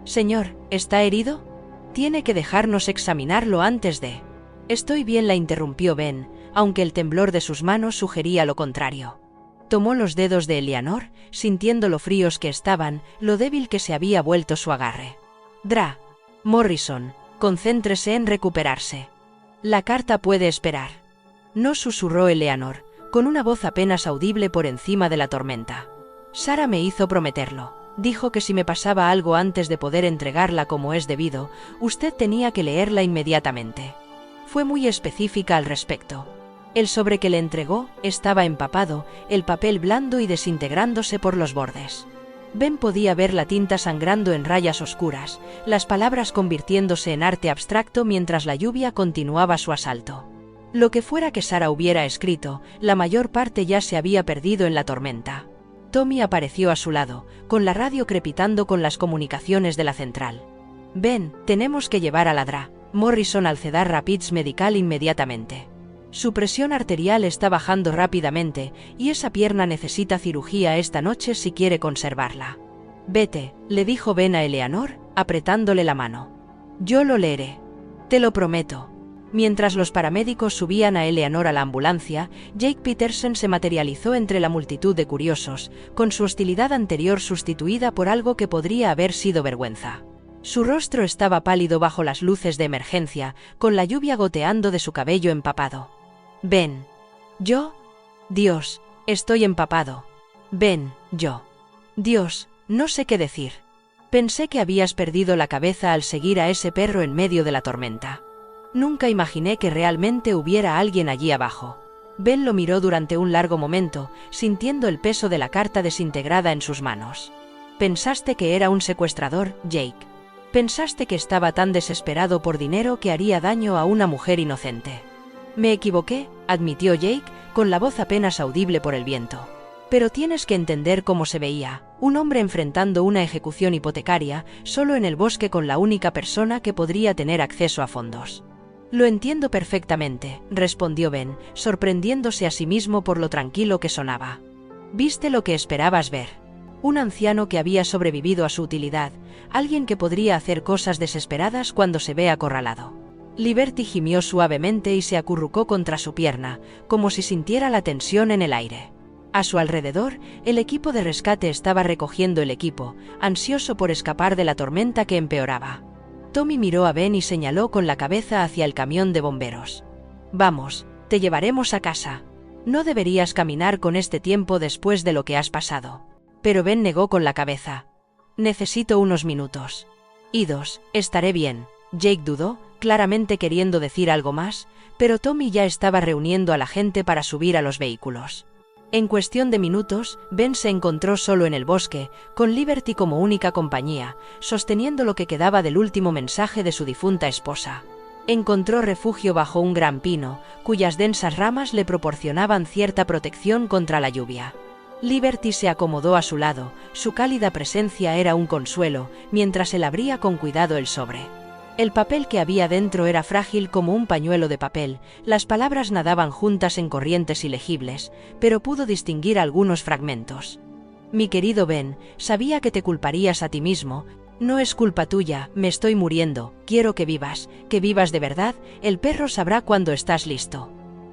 «Señor, ¿está herido? Tiene que dejarnos examinarlo antes de...» «Estoy bien», la interrumpió Ben, aunque el temblor de sus manos sugería lo contrario. Tomó los dedos de Eleanor, sintiendo lo fríos que estaban, lo débil que se había vuelto su agarre. «Dra. Morrison, concéntrese en recuperarse. La carta puede esperar». No, susurró Eleanor, con una voz apenas audible por encima de la tormenta. «Sarah me hizo prometerlo. Dijo que si me pasaba algo antes de poder entregarla como es debido, usted tenía que leerla inmediatamente. Fue muy específica al respecto. El sobre que le entregó estaba empapado, el papel blando y desintegrándose por los bordes». Ben podía ver la tinta sangrando en rayas oscuras, las palabras convirtiéndose en arte abstracto mientras la lluvia continuaba su asalto. Lo que fuera que Sarah hubiera escrito, la mayor parte ya se había perdido en la tormenta. Tommy apareció a su lado, con la radio crepitando con las comunicaciones de la central. «Ben, tenemos que llevar a la Dra. Morrison al Cedar Rapids Medical inmediatamente. Su presión arterial está bajando rápidamente, y esa pierna necesita cirugía esta noche si quiere conservarla». «Vete», le dijo Ben a Eleanor, apretándole la mano. «Yo lo leeré. Te lo prometo». Mientras los paramédicos subían a Eleanor a la ambulancia, Jake Peterson se materializó entre la multitud de curiosos, con su hostilidad anterior sustituida por algo que podría haber sido vergüenza. Su rostro estaba pálido bajo las luces de emergencia, con la lluvia goteando de su cabello empapado. «Ben. Yo. Dios, estoy empapado. Ben, yo. Dios, no sé qué decir». Pensé que habías perdido la cabeza al seguir a ese perro en medio de la tormenta. Nunca imaginé que realmente hubiera alguien allí abajo. Ben lo miró durante un largo momento, sintiendo el peso de la carta desintegrada en sus manos. Pensaste que era un secuestrador, Jake. Pensaste que estaba tan desesperado por dinero que haría daño a una mujer inocente. Me equivoqué, admitió Jake, con la voz apenas audible por el viento. Pero tienes que entender cómo se veía, un hombre enfrentando una ejecución hipotecaria, solo en el bosque con la única persona que podría tener acceso a fondos. Lo entiendo perfectamente, respondió Ben, sorprendiéndose a sí mismo por lo tranquilo que sonaba. Viste lo que esperabas ver. Un anciano que había sobrevivido a su utilidad, alguien que podría hacer cosas desesperadas cuando se ve acorralado. Liberty gimió suavemente y se acurrucó contra su pierna, como si sintiera la tensión en el aire. A su alrededor, el equipo de rescate estaba recogiendo el equipo, ansioso por escapar de la tormenta que empeoraba. Tommy miró a Ben y señaló con la cabeza hacia el camión de bomberos. Vamos, te llevaremos a casa. No deberías caminar con este tiempo después de lo que has pasado. Pero Ben negó con la cabeza. Necesito unos minutos. Idos, estaré bien. Jake dudó, claramente queriendo decir algo más, pero Tommy ya estaba reuniendo a la gente para subir a los vehículos. En cuestión de minutos, Ben se encontró solo en el bosque, con Liberty como única compañía, sosteniendo lo que quedaba del último mensaje de su difunta esposa. Encontró refugio bajo un gran pino, cuyas densas ramas le proporcionaban cierta protección contra la lluvia. Liberty se acomodó a su lado, su cálida presencia era un consuelo, mientras él abría con cuidado el sobre. El papel que había dentro era frágil como un pañuelo de papel, las palabras nadaban juntas en corrientes ilegibles, pero pudo distinguir algunos fragmentos. Mi querido Ben, sabía que te culparías a ti mismo. No es culpa tuya, me estoy muriendo, quiero que vivas de verdad, el perro sabrá cuando estás listo.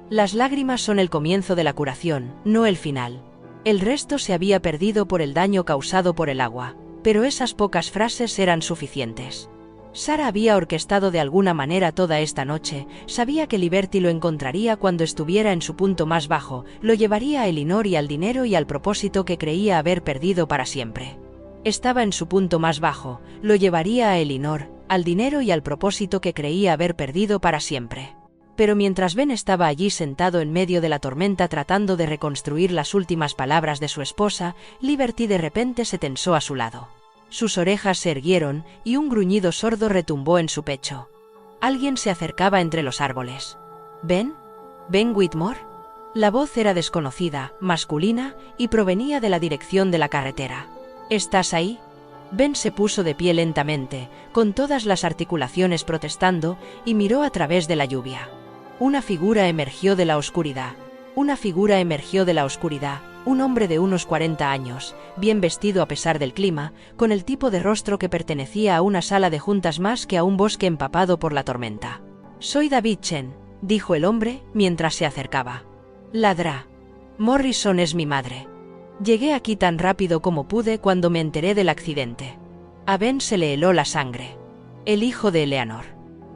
Las lágrimas son el comienzo de la curación, no el final. El resto se había perdido por el daño causado por el agua, pero esas pocas frases eran suficientes. Sarah había orquestado de alguna manera toda esta noche, sabía que Liberty lo encontraría cuando estuviera en su punto más bajo, lo llevaría a Elinor y al dinero y al propósito que creía haber perdido para siempre. Estaba en su punto más bajo, lo llevaría a Elinor, al dinero y al propósito que creía haber perdido para siempre. Pero mientras Ben estaba allí sentado en medio de la tormenta tratando de reconstruir las últimas palabras de su esposa, Liberty de repente se tensó a su lado. Sus orejas se erguieron y un gruñido sordo retumbó en su pecho. Alguien se acercaba entre los árboles. ¿Ben? ¿Ben Whitmore? La voz era desconocida, masculina, y provenía de la dirección de la carretera. ¿Estás ahí? Ben se puso de pie lentamente, con todas las articulaciones protestando, y miró a través de la lluvia. Una figura emergió de la oscuridad. Un hombre de unos 40 años, bien vestido a pesar del clima, con el tipo de rostro que pertenecía a una sala de juntas más que a un bosque empapado por la tormenta. Soy David Chen, dijo el hombre, mientras se acercaba. Ladrá. Morrison es mi madre. Llegué aquí tan rápido como pude cuando me enteré del accidente. A Ben se le heló la sangre. El hijo de Eleanor.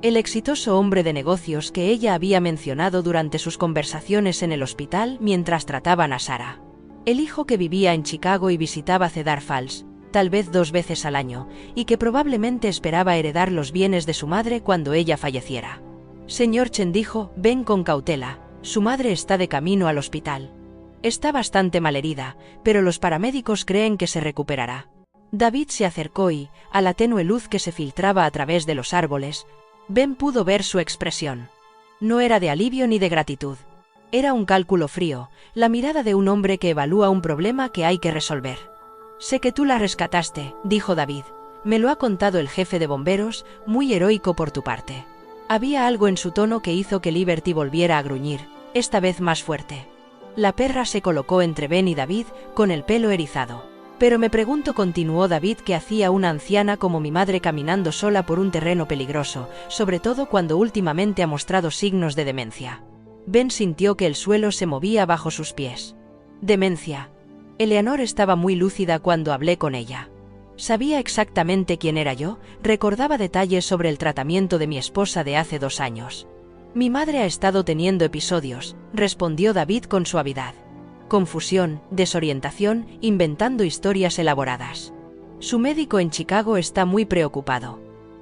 El exitoso hombre de negocios que ella había mencionado durante sus conversaciones en el hospital mientras trataban a Sarah. El hijo que vivía en Chicago y visitaba Cedar Falls, tal vez 2 veces al año, y que probablemente esperaba heredar los bienes de su madre cuando ella falleciera. Señor Chen dijo, ven con cautela, su madre está de camino al hospital. Está bastante malherida, pero los paramédicos creen que se recuperará. David se acercó y, a la tenue luz que se filtraba a través de los árboles, Ben pudo ver su expresión. No era de alivio ni de gratitud. Era un cálculo frío, la mirada de un hombre que evalúa un problema que hay que resolver. Sé que tú la rescataste, dijo David. Me lo ha contado el jefe de bomberos, muy heroico por tu parte. Había algo en su tono que hizo que Liberty volviera a gruñir, esta vez más fuerte. La perra se colocó entre Ben y David, con el pelo erizado. Pero me pregunto, continuó David, qué hacía una anciana como mi madre caminando sola por un terreno peligroso, sobre todo cuando últimamente ha mostrado signos de demencia. Ben sintió que el suelo se movía bajo sus pies. Demencia. Eleanor estaba muy lúcida cuando hablé con ella. Sabía exactamente quién era yo, recordaba detalles sobre el tratamiento de mi esposa de hace 2 años. Mi madre ha estado teniendo episodios, respondió David con suavidad. Confusión, desorientación, inventando historias elaboradas. Su médico en Chicago está muy preocupado.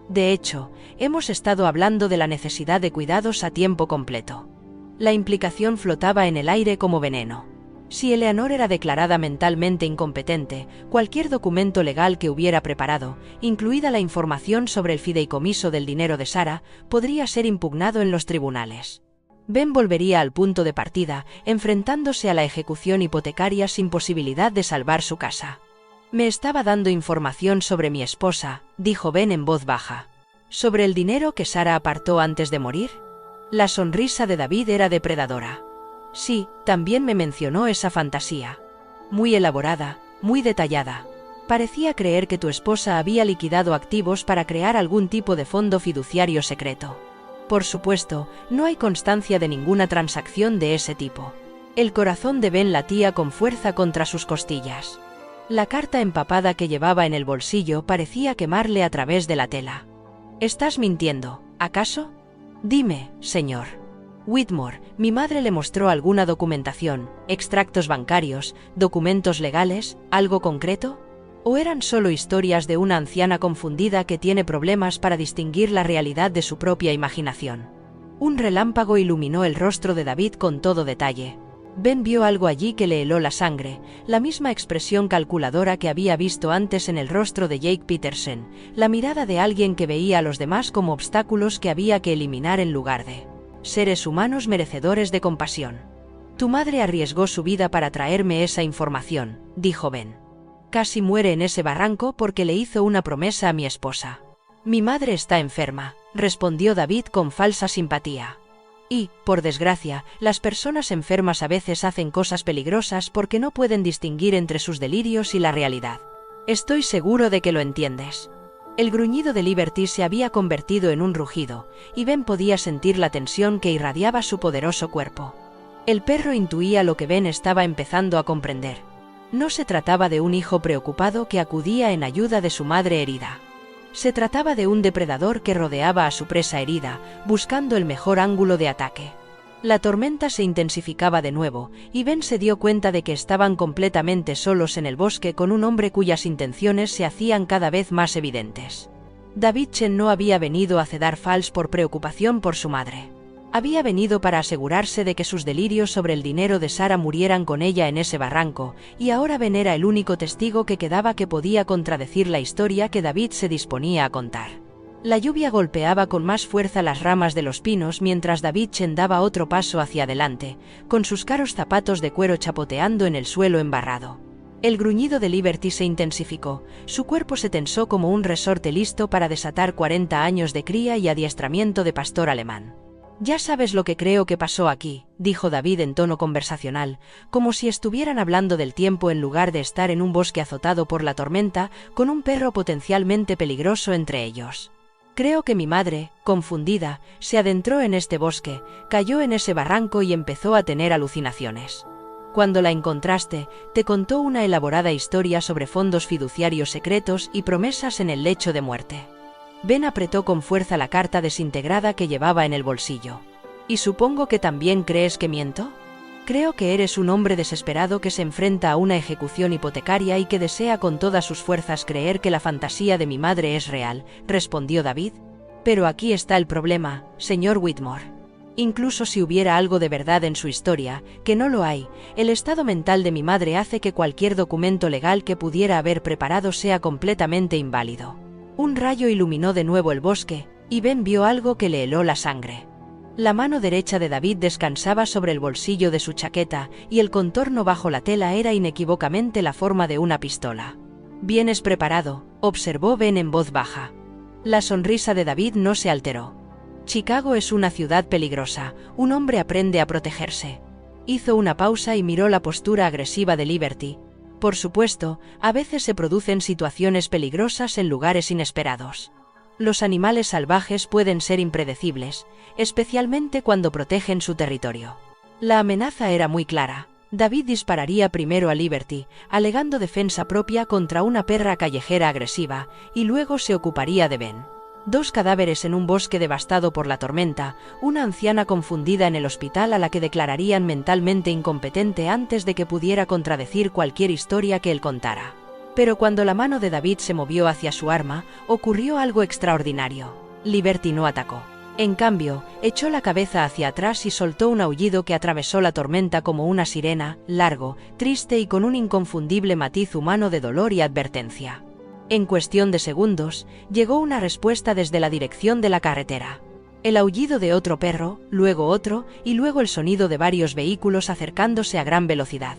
De hecho, hemos estado hablando de la necesidad de cuidados a tiempo completo. La implicación flotaba en el aire como veneno. Si Eleanor era declarada mentalmente incompetente, cualquier documento legal que hubiera preparado, incluida la información sobre el fideicomiso del dinero de Sarah, podría ser impugnado en los tribunales. Ben volvería al punto de partida, enfrentándose a la ejecución hipotecaria sin posibilidad de salvar su casa. Me estaba dando información sobre mi esposa, dijo Ben en voz baja. ¿Sobre el dinero que Sarah apartó antes de morir? La sonrisa de David era depredadora. Sí, también me mencionó esa fantasía. Muy elaborada, muy detallada. Parecía creer que tu esposa había liquidado activos para crear algún tipo de fondo fiduciario secreto. Por supuesto, no hay constancia de ninguna transacción de ese tipo. El corazón de Ben latía con fuerza contra sus costillas. La carta empapada que llevaba en el bolsillo parecía quemarle a través de la tela. ¿Estás mintiendo, acaso? Dime, señor Whitmore, mi madre le mostró alguna documentación, extractos bancarios, documentos legales, algo concreto? ¿O eran solo historias de una anciana confundida que tiene problemas para distinguir la realidad de su propia imaginación? Un relámpago iluminó el rostro de David con todo detalle. Ben vio algo allí que le heló la sangre, la misma expresión calculadora que había visto antes en el rostro de Jake Peterson, la mirada de alguien que veía a los demás como obstáculos que había que eliminar en lugar de seres humanos merecedores de compasión. Tu madre arriesgó su vida para traerme esa información, dijo Ben. Casi muere en ese barranco porque le hizo una promesa a mi esposa. Mi madre está enferma, respondió David con falsa simpatía. Y, por desgracia, las personas enfermas a veces hacen cosas peligrosas porque no pueden distinguir entre sus delirios y la realidad. Estoy seguro de que lo entiendes. El gruñido de Liberty se había convertido en un rugido, y Ben podía sentir la tensión que irradiaba su poderoso cuerpo. El perro intuía lo que Ben estaba empezando a comprender. No se trataba de un hijo preocupado que acudía en ayuda de su madre herida. Se trataba de un depredador que rodeaba a su presa herida, buscando el mejor ángulo de ataque. La tormenta se intensificaba de nuevo, y Ben se dio cuenta de que estaban completamente solos en el bosque con un hombre cuyas intenciones se hacían cada vez más evidentes. David Chen no había venido a Cedar Falls por preocupación por su madre. Había venido para asegurarse de que sus delirios sobre el dinero de Sarah murieran con ella en ese barranco, y ahora Ben era el único testigo que quedaba que podía contradecir la historia que David se disponía a contar. La lluvia golpeaba con más fuerza las ramas de los pinos mientras David Chen daba otro paso hacia adelante, con sus caros zapatos de cuero chapoteando en el suelo embarrado. El gruñido de Liberty se intensificó, su cuerpo se tensó como un resorte listo para desatar 40 años de cría y adiestramiento de pastor alemán. Ya sabes lo que creo que pasó aquí, dijo David en tono conversacional, como si estuvieran hablando del tiempo en lugar de estar en un bosque azotado por la tormenta, con un perro potencialmente peligroso entre ellos. Creo que mi madre, confundida, se adentró en este bosque, cayó en ese barranco y empezó a tener alucinaciones. Cuando la encontraste, te contó una elaborada historia sobre fondos fiduciarios secretos y promesas en el lecho de muerte. Ben apretó con fuerza la carta desintegrada que llevaba en el bolsillo. ¿Y supongo que también crees que miento? Creo que eres un hombre desesperado que se enfrenta a una ejecución hipotecaria y que desea con todas sus fuerzas creer que la fantasía de mi madre es real, respondió David. Pero aquí está el problema, señor Whitmore. Incluso si hubiera algo de verdad en su historia, que no lo hay, el estado mental de mi madre hace que cualquier documento legal que pudiera haber preparado sea completamente inválido. Un rayo iluminó de nuevo el bosque, y Ben vio algo que le heló la sangre. La mano derecha de David descansaba sobre el bolsillo de su chaqueta, y el contorno bajo la tela era inequívocamente la forma de una pistola. «Vienes preparado», observó Ben en voz baja. La sonrisa de David no se alteró. Chicago es una ciudad peligrosa, un hombre aprende a protegerse. Hizo una pausa y miró la postura agresiva de Liberty. Por supuesto, a veces se producen situaciones peligrosas en lugares inesperados. Los animales salvajes pueden ser impredecibles, especialmente cuando protegen su territorio. La amenaza era muy clara. David dispararía primero a Liberty, alegando defensa propia contra una perra callejera agresiva, y luego se ocuparía de Ben. 2 cadáveres en un bosque devastado por la tormenta, una anciana confundida en el hospital a la que declararían mentalmente incompetente antes de que pudiera contradecir cualquier historia que él contara. Pero cuando la mano de David se movió hacia su arma, ocurrió algo extraordinario. Liberty no atacó. En cambio, echó la cabeza hacia atrás y soltó un aullido que atravesó la tormenta como una sirena, largo, triste y con un inconfundible matiz humano de dolor y advertencia. En cuestión de segundos, llegó una respuesta desde la dirección de la carretera. El aullido de otro perro, luego otro, y luego el sonido de varios vehículos acercándose a gran velocidad.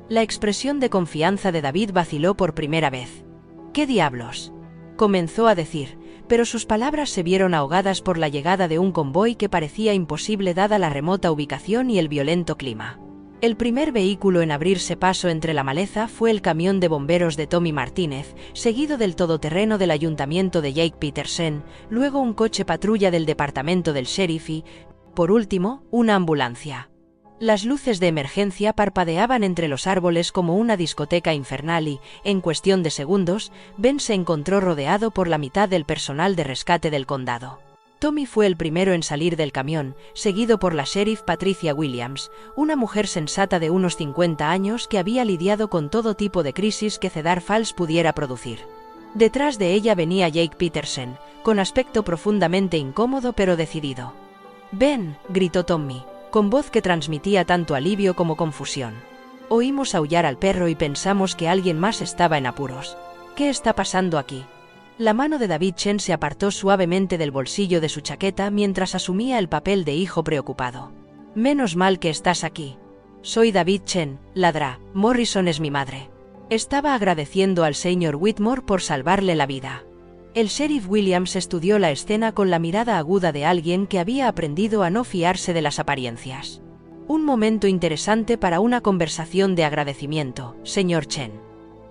La expresión de confianza de David vaciló por primera vez. «¿Qué diablos?», comenzó a decir, pero sus palabras se vieron ahogadas por la llegada de un convoy que parecía imposible dada la remota ubicación y el violento clima. El primer vehículo en abrirse paso entre la maleza fue el camión de bomberos de Tommy Martínez, seguido del todoterreno del ayuntamiento de Jake Peterson, luego un coche patrulla del departamento del sheriff y, por último, una ambulancia. Las luces de emergencia parpadeaban entre los árboles como una discoteca infernal y, en cuestión de segundos, Ben se encontró rodeado por la mitad del personal de rescate del condado. Tommy fue el primero en salir del camión, seguido por la sheriff Patricia Williams, una mujer sensata de unos 50 años que había lidiado con todo tipo de crisis que Cedar Falls pudiera producir. Detrás de ella venía Jake Peterson, con aspecto profundamente incómodo pero decidido. «Ben», gritó Tommy, con voz que transmitía tanto alivio como confusión. Oímos aullar al perro y pensamos que alguien más estaba en apuros. «¿Qué está pasando aquí?». La mano de David Chen se apartó suavemente del bolsillo de su chaqueta mientras asumía el papel de hijo preocupado. «Menos mal que estás aquí. Soy David Chen, ladrá. Morrison es mi madre. Estaba agradeciendo al señor Whitmore por salvarle la vida». El sheriff Williams estudió la escena con la mirada aguda de alguien que había aprendido a no fiarse de las apariencias. «Un momento interesante para una conversación de agradecimiento, señor Chen.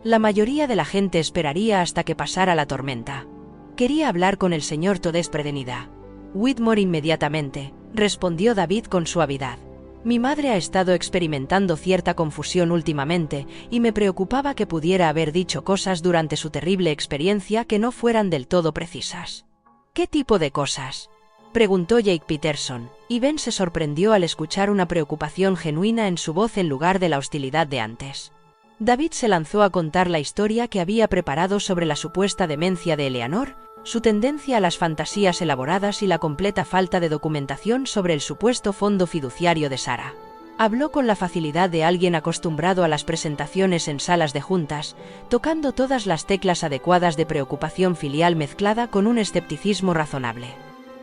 La mayoría de la gente esperaría hasta que pasara la tormenta. Quería hablar con el señor Todd desprevenida». «Whitmore inmediatamente», respondió David con suavidad. «Mi madre ha estado experimentando cierta confusión últimamente y me preocupaba que pudiera haber dicho cosas durante su terrible experiencia que no fueran del todo precisas». «¿Qué tipo de cosas?», preguntó Jake Peterson, y Ben se sorprendió al escuchar una preocupación genuina en su voz en lugar de la hostilidad de antes. David se lanzó a contar la historia que había preparado sobre la supuesta demencia de Eleanor, su tendencia a las fantasías elaboradas y la completa falta de documentación sobre el supuesto fondo fiduciario de Sarah. Habló con la facilidad de alguien acostumbrado a las presentaciones en salas de juntas, tocando todas las teclas adecuadas de preocupación filial mezclada con un escepticismo razonable.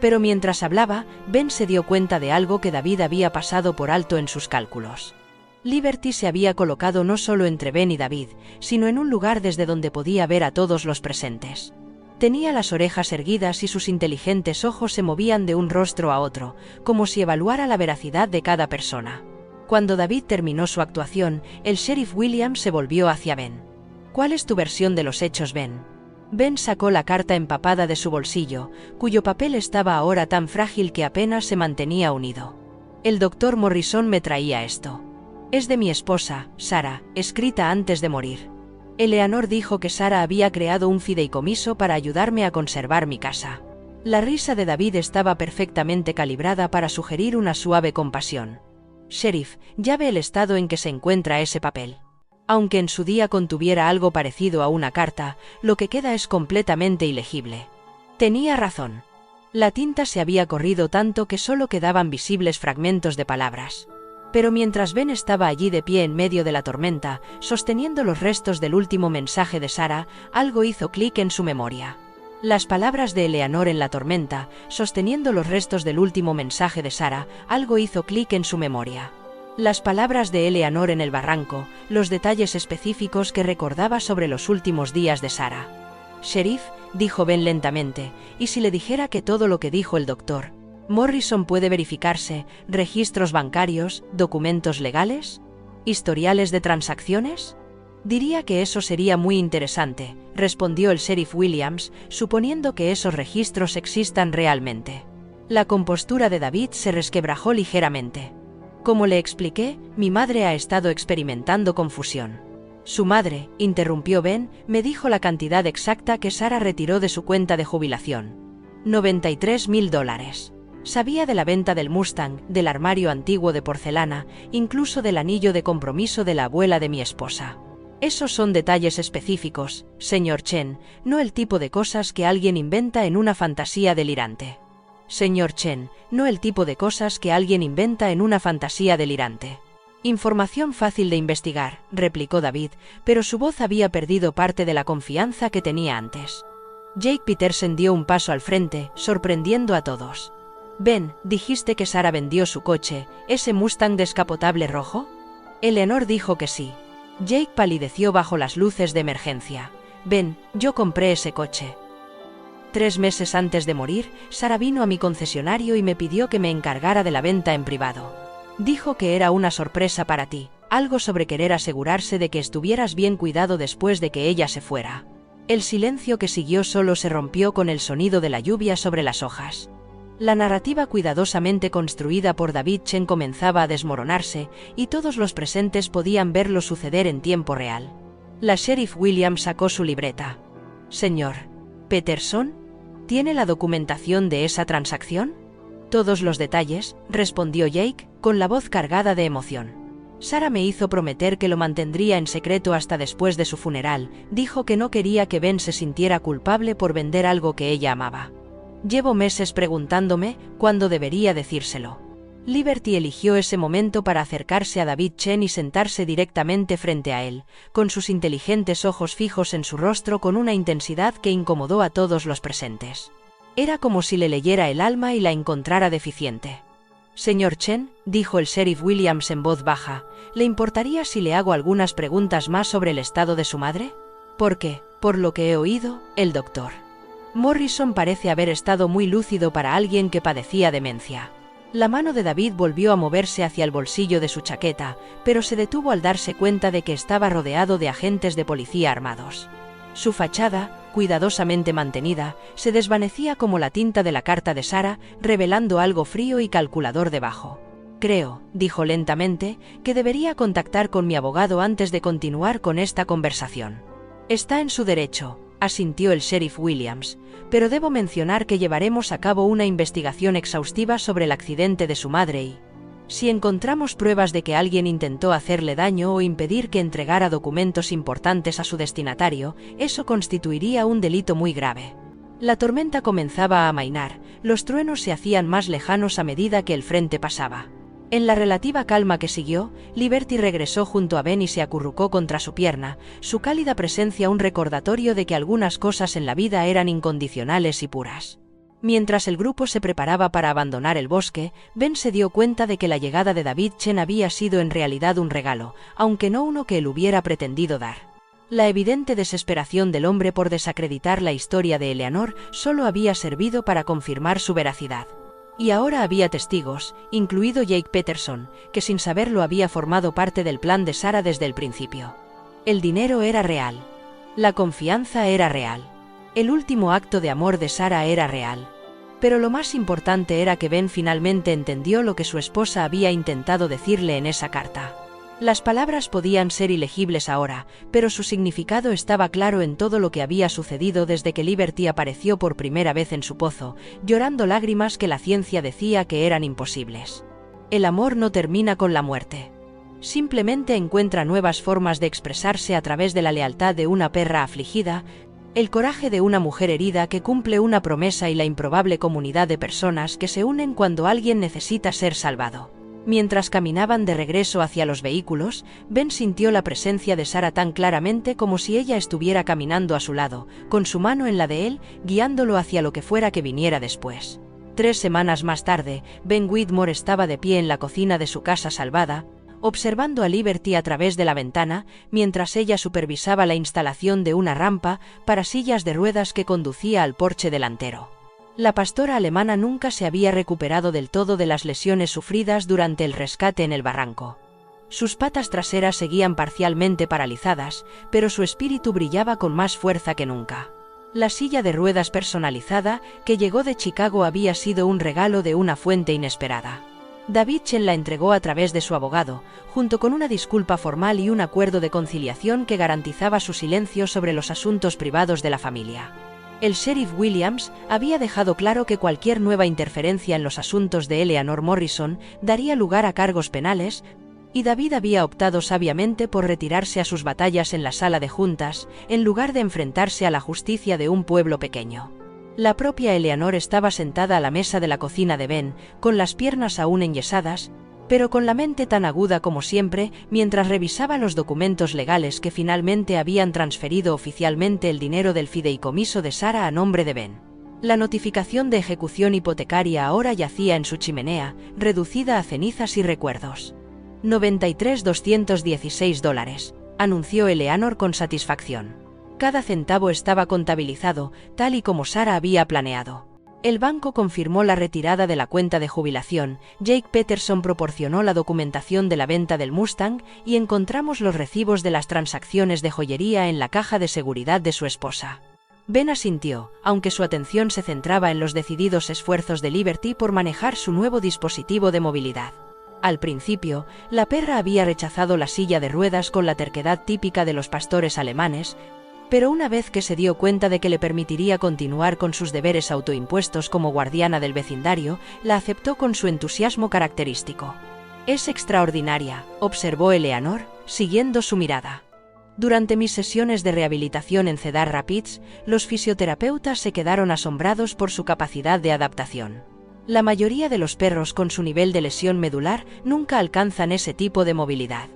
Pero mientras hablaba, Ben se dio cuenta de algo que David había pasado por alto en sus cálculos. Liberty se había colocado no solo entre Ben y David, sino en un lugar desde donde podía ver a todos los presentes. Tenía las orejas erguidas y sus inteligentes ojos se movían de un rostro a otro, como si evaluara la veracidad de cada persona. Cuando David terminó su actuación, el sheriff Williams se volvió hacia Ben. «¿Cuál es tu versión de los hechos, Ben?». Ben sacó la carta empapada de su bolsillo, cuyo papel estaba ahora tan frágil que apenas se mantenía unido. «El doctor Morrison me traía esto. Es de mi esposa, Sarah, escrita antes de morir. Eleanor dijo que Sarah había creado un fideicomiso para ayudarme a conservar mi casa». La risa de David estaba perfectamente calibrada para sugerir una suave compasión. «Sheriff, ya ve el estado en que se encuentra ese papel. Aunque en su día contuviera algo parecido a una carta, lo que queda es completamente ilegible». Tenía razón. La tinta se había corrido tanto que solo quedaban visibles fragmentos de palabras. Pero mientras Ben estaba allí de pie en medio de la tormenta, sosteniendo los restos del último mensaje de Sarah, algo hizo clic en su memoria. Las palabras de Eleanor en la tormenta, sosteniendo los restos del último mensaje de Sarah, algo hizo clic en su memoria. Las palabras de Eleanor en el barranco, los detalles específicos que recordaba sobre los últimos días de Sarah. «Sheriff», dijo Ben lentamente, «¿y si le dijera que todo lo que dijo el doctor Morrison puede verificarse? ¿Registros bancarios, documentos legales, historiales de transacciones?» «Diría que eso sería muy interesante», respondió el sheriff Williams, suponiendo que esos registros existan realmente. La compostura de David se resquebrajó ligeramente. «Como le expliqué, mi madre ha estado experimentando confusión». «Su madre», interrumpió Ben, «me dijo la cantidad exacta que Sarah retiró de su cuenta de jubilación. $93,000. Sabía de la venta del Mustang, del armario antiguo de porcelana, incluso del anillo de compromiso de la abuela de mi esposa. Esos son detalles específicos, señor Chen, no el tipo de cosas que alguien inventa en una fantasía delirante. Señor Chen, no el tipo de cosas que alguien inventa en una fantasía delirante. Información fácil de investigar, replicó David, pero su voz había perdido parte de la confianza que tenía antes. Jake Peterson dio un paso al frente, sorprendiendo a todos. Ben, dijiste que Sara vendió su coche, ¿ese Mustang descapotable rojo? Eleanor dijo que sí. Jake palideció bajo las luces de emergencia. Ben, yo compré ese coche. 3 meses antes de morir, Sara vino a mi concesionario y me pidió que me encargara de la venta en privado. Dijo que era una sorpresa para ti, algo sobre querer asegurarse de que estuvieras bien cuidado después de que ella se fuera. El silencio que siguió solo se rompió con el sonido de la lluvia sobre las hojas. La narrativa cuidadosamente construida por David Chen comenzaba a desmoronarse, y todos los presentes podían verlo suceder en tiempo real. La sheriff Williams sacó su libreta. Señor Peterson, ¿tiene la documentación de esa transacción? Todos los detalles, respondió Jake, con la voz cargada de emoción. Sara me hizo prometer que lo mantendría en secreto hasta después de su funeral. Dijo que no quería que Ben se sintiera culpable por vender algo que ella amaba. Llevo meses preguntándome cuándo debería decírselo. Liberty eligió ese momento para acercarse a David Chen y sentarse directamente frente a él, con sus inteligentes ojos fijos en su rostro con una intensidad que incomodó a todos los presentes. Era como si le leyera el alma y la encontrara deficiente. Señor Chen, dijo el sheriff Williams en voz baja, ¿le importaría si le hago algunas preguntas más sobre el estado de su madre? Porque, por lo que he oído, el doctor Morrison parece haber estado muy lúcido para alguien que padecía demencia. La mano de David volvió a moverse hacia el bolsillo de su chaqueta, pero se detuvo al darse cuenta de que estaba rodeado de agentes de policía armados. Su fachada, cuidadosamente mantenida, se desvanecía como la tinta de la carta de Sara, revelando algo frío y calculador debajo. Creo, dijo lentamente, que debería contactar con mi abogado antes de continuar con esta conversación. Está en su derecho, asintió el sheriff Williams, pero debo mencionar que llevaremos a cabo una investigación exhaustiva sobre el accidente de su madre y, si encontramos pruebas de que alguien intentó hacerle daño o impedir que entregara documentos importantes a su destinatario, eso constituiría un delito muy grave. La tormenta comenzaba a amainar, los truenos se hacían más lejanos a medida que el frente pasaba. En la relativa calma que siguió, Liberty regresó junto a Ben y se acurrucó contra su pierna, su cálida presencia un recordatorio de que algunas cosas en la vida eran incondicionales y puras. Mientras el grupo se preparaba para abandonar el bosque, Ben se dio cuenta de que la llegada de David Chen había sido en realidad un regalo, aunque no uno que él hubiera pretendido dar. La evidente desesperación del hombre por desacreditar la historia de Eleanor solo había servido para confirmar su veracidad. Y ahora había testigos, incluido Jake Peterson, que sin saberlo había formado parte del plan de Sara desde el principio. El dinero era real. La confianza era real. El último acto de amor de Sara era real. Pero lo más importante era que Ben finalmente entendió lo que su esposa había intentado decirle en esa carta. Las palabras podían ser ilegibles ahora, pero su significado estaba claro en todo lo que había sucedido desde que Liberty apareció por primera vez en su pozo, llorando lágrimas que la ciencia decía que eran imposibles. El amor no termina con la muerte. Simplemente encuentra nuevas formas de expresarse a través de la lealtad de una perra afligida, el coraje de una mujer herida que cumple una promesa y la improbable comunidad de personas que se unen cuando alguien necesita ser salvado. Mientras caminaban de regreso hacia los vehículos, Ben sintió la presencia de Sara tan claramente como si ella estuviera caminando a su lado, con su mano en la de él, guiándolo hacia lo que fuera que viniera después. 3 semanas más tarde, Ben Whitmore estaba de pie en la cocina de su casa salvada, observando a Liberty a través de la ventana, mientras ella supervisaba la instalación de una rampa para sillas de ruedas que conducía al porche delantero. La pastora alemana nunca se había recuperado del todo de las lesiones sufridas durante el rescate en el barranco. Sus patas traseras seguían parcialmente paralizadas, pero su espíritu brillaba con más fuerza que nunca. La silla de ruedas personalizada, que llegó de Chicago, había sido un regalo de una fuente inesperada. David Chen la entregó a través de su abogado, junto con una disculpa formal y un acuerdo de conciliación que garantizaba su silencio sobre los asuntos privados de la familia. El sheriff Williams había dejado claro que cualquier nueva interferencia en los asuntos de Eleanor Morrison daría lugar a cargos penales, Y David había optado sabiamente por retirarse a sus batallas en la sala de juntas, en lugar de enfrentarse a la justicia de un pueblo pequeño. La propia Eleanor estaba sentada a la mesa de la cocina de Ben, con las piernas aún enyesadas, pero con la mente tan aguda como siempre, mientras revisaba los documentos legales que finalmente habían transferido oficialmente el dinero del fideicomiso de Sarah a nombre de Ben. La notificación de ejecución hipotecaria ahora yacía en su chimenea, reducida a cenizas y recuerdos. $93,216, anunció Eleanor con satisfacción. Cada centavo estaba contabilizado, tal y como Sarah había planeado. El banco confirmó la retirada de la cuenta de jubilación, Jake Peterson proporcionó la documentación de la venta del Mustang y encontramos los recibos de las transacciones de joyería en la caja de seguridad de su esposa. Ben asintió, aunque su atención se centraba en los decididos esfuerzos de Liberty por manejar su nuevo dispositivo de movilidad. Al principio, la perra había rechazado la silla de ruedas con la terquedad típica de los pastores alemanes, pero una vez que se dio cuenta de que le permitiría continuar con sus deberes autoimpuestos como guardiana del vecindario, la aceptó con su entusiasmo característico. «Es extraordinaria», observó Eleanor, siguiendo su mirada. Durante mis sesiones de rehabilitación en Cedar Rapids, los fisioterapeutas se quedaron asombrados por su capacidad de adaptación. La mayoría de los perros con su nivel de lesión medular nunca alcanzan ese tipo de movilidad.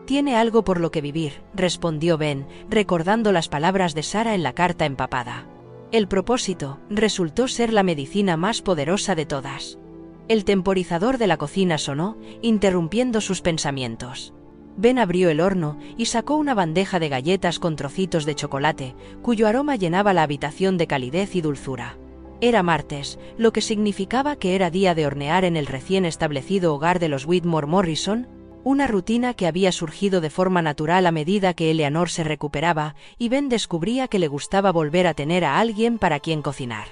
«Tiene algo por lo que vivir», respondió Ben, recordando las palabras de Sarah en la carta empapada. El propósito resultó ser la medicina más poderosa de todas. El temporizador de la cocina sonó, interrumpiendo sus pensamientos. Ben abrió el horno y sacó una bandeja de galletas con trocitos de chocolate, cuyo aroma llenaba la habitación de calidez y dulzura. Era martes, lo que significaba que era día de hornear en el recién establecido hogar de los Whitmore Morrison, una rutina que había surgido de forma natural a medida que Eleanor se recuperaba, y Ben descubría que le gustaba volver a tener a alguien para quien cocinar.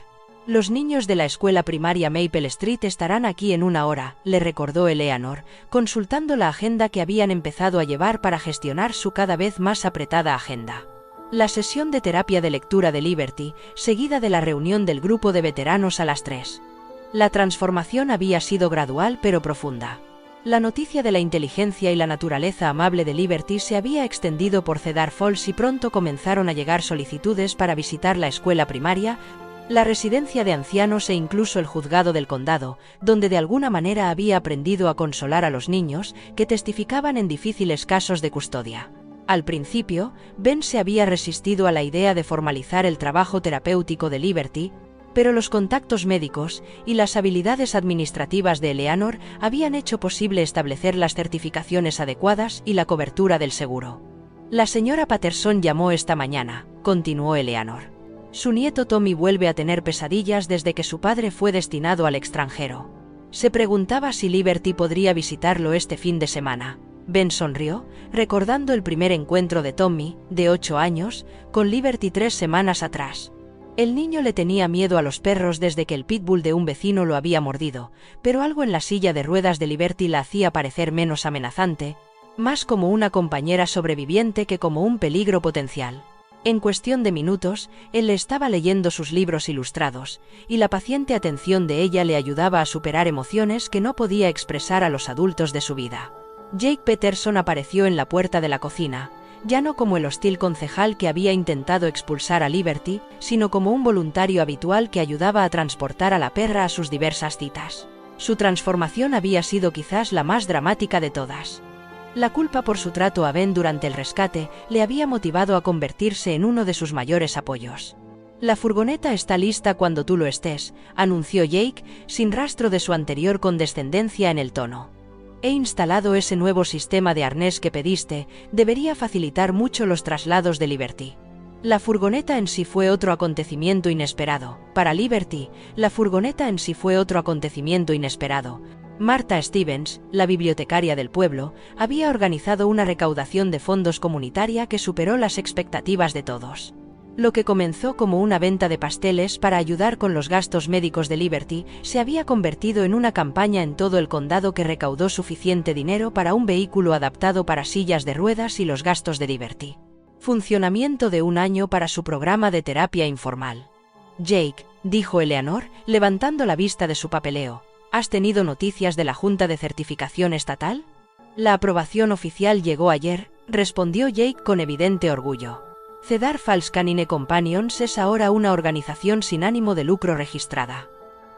«Los niños de la escuela primaria Maple Street estarán aquí en una hora», le recordó Eleanor, consultando la agenda que habían empezado a llevar para gestionar su cada vez más apretada agenda. La sesión de terapia de lectura de Liberty, seguida de la reunión del grupo de veteranos a las 3. La transformación había sido gradual pero profunda. La noticia de la inteligencia y la naturaleza amable de Liberty se había extendido por Cedar Falls y pronto comenzaron a llegar solicitudes para visitar la escuela primaria, la residencia de ancianos e incluso el juzgado del condado, donde de alguna manera había aprendido a consolar a los niños que testificaban en difíciles casos de custodia. Al principio, Ben se había resistido a la idea de formalizar el trabajo terapéutico de Liberty, pero los contactos médicos y las habilidades administrativas de Eleanor habían hecho posible establecer las certificaciones adecuadas y la cobertura del seguro. «La señora Patterson llamó esta mañana», continuó Eleanor. «Su nieto Tommy vuelve a tener pesadillas desde que su padre fue destinado al extranjero. Se preguntaba si Liberty podría visitarlo este fin de semana». Ben sonrió, recordando el primer encuentro de Tommy, de 8 años, con Liberty 3 semanas atrás. El niño le tenía miedo a los perros desde que el pitbull de un vecino lo había mordido, pero algo en la silla de ruedas de Liberty la hacía parecer menos amenazante, más como una compañera sobreviviente que como un peligro potencial. En cuestión de minutos, él le estaba leyendo sus libros ilustrados, y la paciente atención de ella le ayudaba a superar emociones que no podía expresar a los adultos de su vida. Jake Peterson apareció en la puerta de la cocina, ya no como el hostil concejal que había intentado expulsar a Liberty, sino como un voluntario habitual que ayudaba a transportar a la perra a sus diversas citas. Su transformación había sido quizás la más dramática de todas. La culpa por su trato a Ben durante el rescate le había motivado a convertirse en uno de sus mayores apoyos. «La furgoneta está lista cuando tú lo estés», anunció Jake, sin rastro de su anterior condescendencia en el tono. «He instalado ese nuevo sistema de arnés que pediste, debería facilitar mucho los traslados de Liberty». La furgoneta en sí fue otro acontecimiento inesperado. Para Liberty, la furgoneta en sí fue otro acontecimiento inesperado. Martha Stevens, la bibliotecaria del pueblo, había organizado una recaudación de fondos comunitaria que superó las expectativas de todos. Lo que comenzó como una venta de pasteles para ayudar con los gastos médicos de Liberty se había convertido en una campaña en todo el condado que recaudó suficiente dinero para un vehículo adaptado para sillas de ruedas y los gastos de Liberty. Funcionamiento de 1 año para su programa de terapia informal. «Jake», dijo Eleanor, levantando la vista de su papeleo, «¿has tenido noticias de la Junta de Certificación Estatal?» La aprobación oficial llegó ayer, respondió Jake con evidente orgullo. Cedar Falls Canine Companions es ahora una organización sin ánimo de lucro registrada.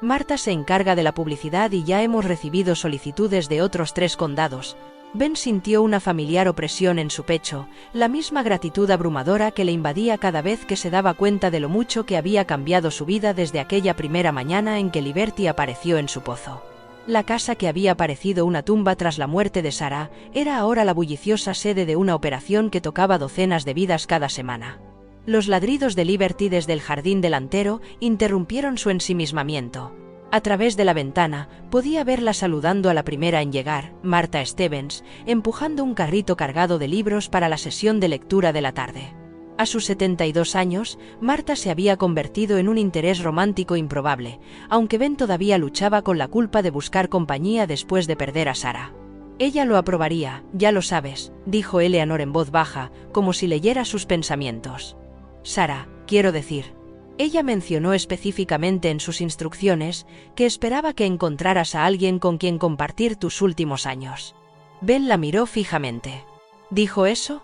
Marta se encarga de la publicidad y ya hemos recibido solicitudes de otros 3 condados. Ben sintió una familiar opresión en su pecho, la misma gratitud abrumadora que le invadía cada vez que se daba cuenta de lo mucho que había cambiado su vida desde aquella primera mañana en que Liberty apareció en su pozo. La casa que había parecido una tumba tras la muerte de Sarah era ahora la bulliciosa sede de una operación que tocaba docenas de vidas cada semana. Los ladridos de Liberty desde el jardín delantero interrumpieron su ensimismamiento. A través de la ventana, podía verla saludando a la primera en llegar, Marta Stevens, empujando un carrito cargado de libros para la sesión de lectura de la tarde. A sus 72 años, Marta se había convertido en un interés romántico improbable, aunque Ben todavía luchaba con la culpa de buscar compañía después de perder a Sarah. Ella lo aprobaría, ya lo sabes, dijo Eleanor en voz baja, como si leyera sus pensamientos. Sarah, quiero decir. Ella mencionó específicamente en sus instrucciones que esperaba que encontraras a alguien con quien compartir tus últimos años. Ben la miró fijamente. ¿Dijo eso?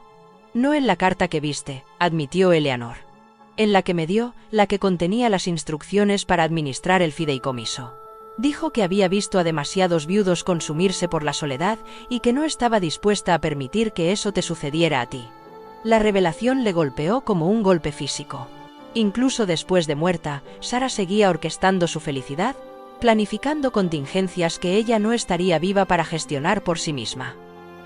No en la carta que viste, admitió Eleanor. En la que me dio, la que contenía las instrucciones para administrar el fideicomiso. Dijo que había visto a demasiados viudos consumirse por la soledad y que no estaba dispuesta a permitir que eso te sucediera a ti. La revelación le golpeó como un golpe físico. Incluso después de muerta, Sarah seguía orquestando su felicidad, planificando contingencias que ella no estaría viva para gestionar por sí misma.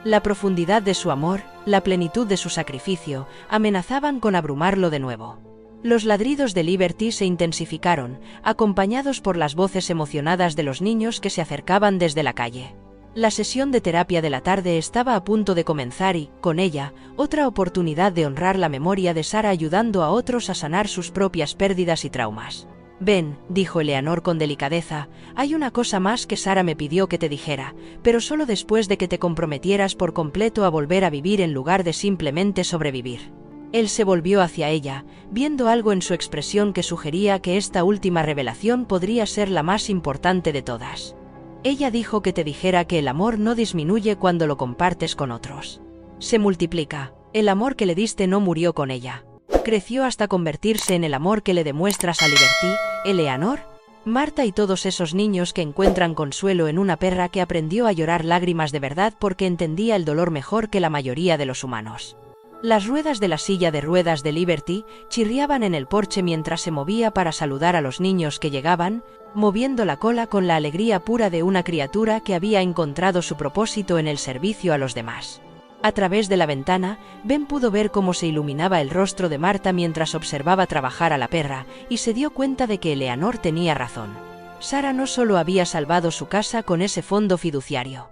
La profundidad de su amor, la plenitud de su sacrificio, amenazaban con abrumarlo de nuevo. Los ladridos de Liberty se intensificaron, acompañados por las voces emocionadas de los niños que se acercaban desde la calle. La sesión de terapia de la tarde estaba a punto de comenzar y, con ella, otra oportunidad de honrar la memoria de Sarah ayudando a otros a sanar sus propias pérdidas y traumas. «Ben», dijo Eleanor con delicadeza, «hay una cosa más que Sarah me pidió que te dijera, pero solo después de que te comprometieras por completo a volver a vivir en lugar de simplemente sobrevivir». Él se volvió hacia ella, viendo algo en su expresión que sugería que esta última revelación podría ser la más importante de todas. Ella dijo que te dijera que el amor no disminuye cuando lo compartes con otros. Se multiplica. El amor que le diste no murió con ella. Creció hasta convertirse en el amor que le demuestras a Liberty, Eleanor, Marta y todos esos niños que encuentran consuelo en una perra que aprendió a llorar lágrimas de verdad porque entendía el dolor mejor que la mayoría de los humanos. Las ruedas de la silla de ruedas de Liberty chirriaban en el porche mientras se movía para saludar a los niños que llegaban, moviendo la cola con la alegría pura de una criatura que había encontrado su propósito en el servicio a los demás. A través de la ventana, Ben pudo ver cómo se iluminaba el rostro de Marta mientras observaba trabajar a la perra, y se dio cuenta de que Eleanor tenía razón. Sarah no solo había salvado su casa con ese fondo fiduciario.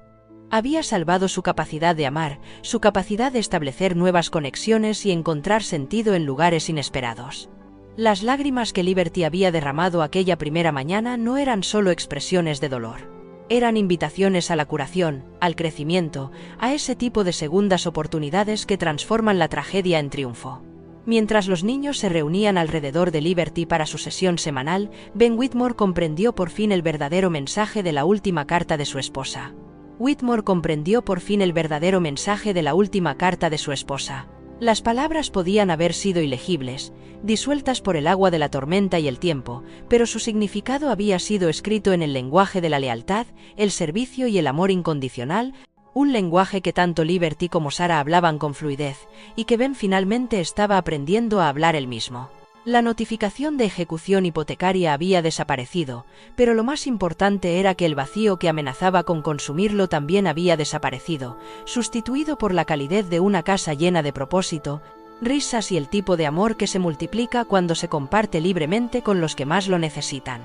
Había salvado su capacidad de amar, su capacidad de establecer nuevas conexiones y encontrar sentido en lugares inesperados. Las lágrimas que Liberty había derramado aquella primera mañana no eran solo expresiones de dolor. Eran invitaciones a la curación, al crecimiento, a ese tipo de segundas oportunidades que transforman la tragedia en triunfo. Mientras los niños se reunían alrededor de Liberty para su sesión semanal, Ben Whitmore comprendió por fin el verdadero mensaje de la última carta de su esposa. Whitmore comprendió por fin el verdadero mensaje de la última carta de su esposa. Las palabras podían haber sido ilegibles, disueltas por el agua de la tormenta y el tiempo, pero su significado había sido escrito en el lenguaje de la lealtad, el servicio y el amor incondicional, un lenguaje que tanto Liberty como Sarah hablaban con fluidez, y que Ben finalmente estaba aprendiendo a hablar él mismo. La notificación de ejecución hipotecaria había desaparecido, pero lo más importante era que el vacío que amenazaba con consumirlo también había desaparecido, sustituido por la calidez de una casa llena de propósito, risas y el tipo de amor que se multiplica cuando se comparte libremente con los que más lo necesitan.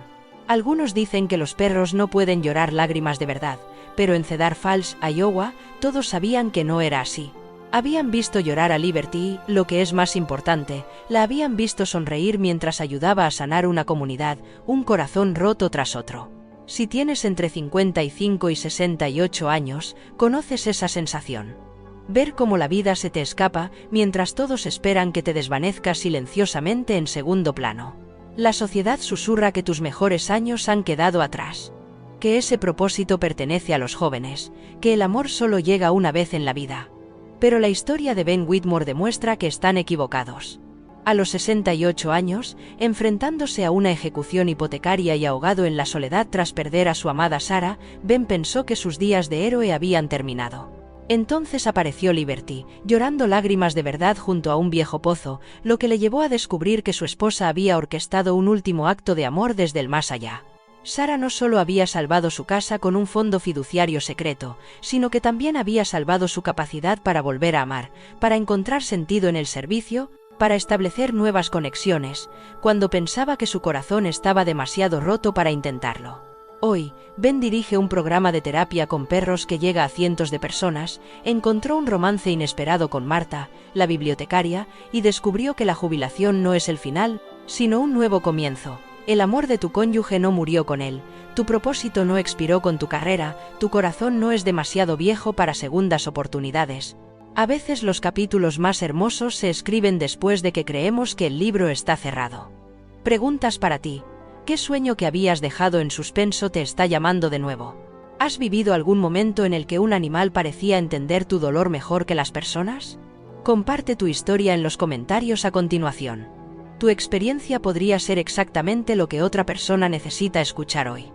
Algunos dicen que los perros no pueden llorar lágrimas de verdad, pero en Cedar Falls, Iowa, todos sabían que no era así. Habían visto llorar a Liberty y, lo que es más importante, la habían visto sonreír mientras ayudaba a sanar una comunidad, un corazón roto tras otro. Si tienes entre 55 y 68 años, conoces esa sensación. Ver cómo la vida se te escapa mientras todos esperan que te desvanezcas silenciosamente en segundo plano. La sociedad susurra que tus mejores años han quedado atrás. que ese propósito pertenece a los jóvenes, que el amor solo llega una vez en la vida. Pero la historia de Ben Whitmore demuestra que están equivocados. A los 68 años, enfrentándose a una ejecución hipotecaria y ahogado en la soledad tras perder a su amada Sarah, Ben pensó que sus días de héroe habían terminado. Entonces apareció Liberty, llorando lágrimas de verdad junto a un viejo pozo, lo que le llevó a descubrir que su esposa había orquestado un último acto de amor desde el más allá. Sarah no solo había salvado su casa con un fondo fiduciario secreto, sino que también había salvado su capacidad para volver a amar, para encontrar sentido en el servicio, para establecer nuevas conexiones, cuando pensaba que su corazón estaba demasiado roto para intentarlo. Hoy, Ben dirige un programa de terapia con perros que llega a cientos de personas, encontró un romance inesperado con Marta, la bibliotecaria, y descubrió que la jubilación no es el final, sino un nuevo comienzo. El amor de tu cónyuge no murió con él, tu propósito no expiró con tu carrera, tu corazón no es demasiado viejo para segundas oportunidades. A veces los capítulos más hermosos se escriben después de que creemos que el libro está cerrado. Preguntas para ti. ¿Qué sueño que habías dejado en suspenso te está llamando de nuevo? ¿Has vivido algún momento en el que un animal parecía entender tu dolor mejor que las personas? Comparte tu historia en los comentarios a continuación. Tu experiencia podría ser exactamente lo que otra persona necesita escuchar hoy.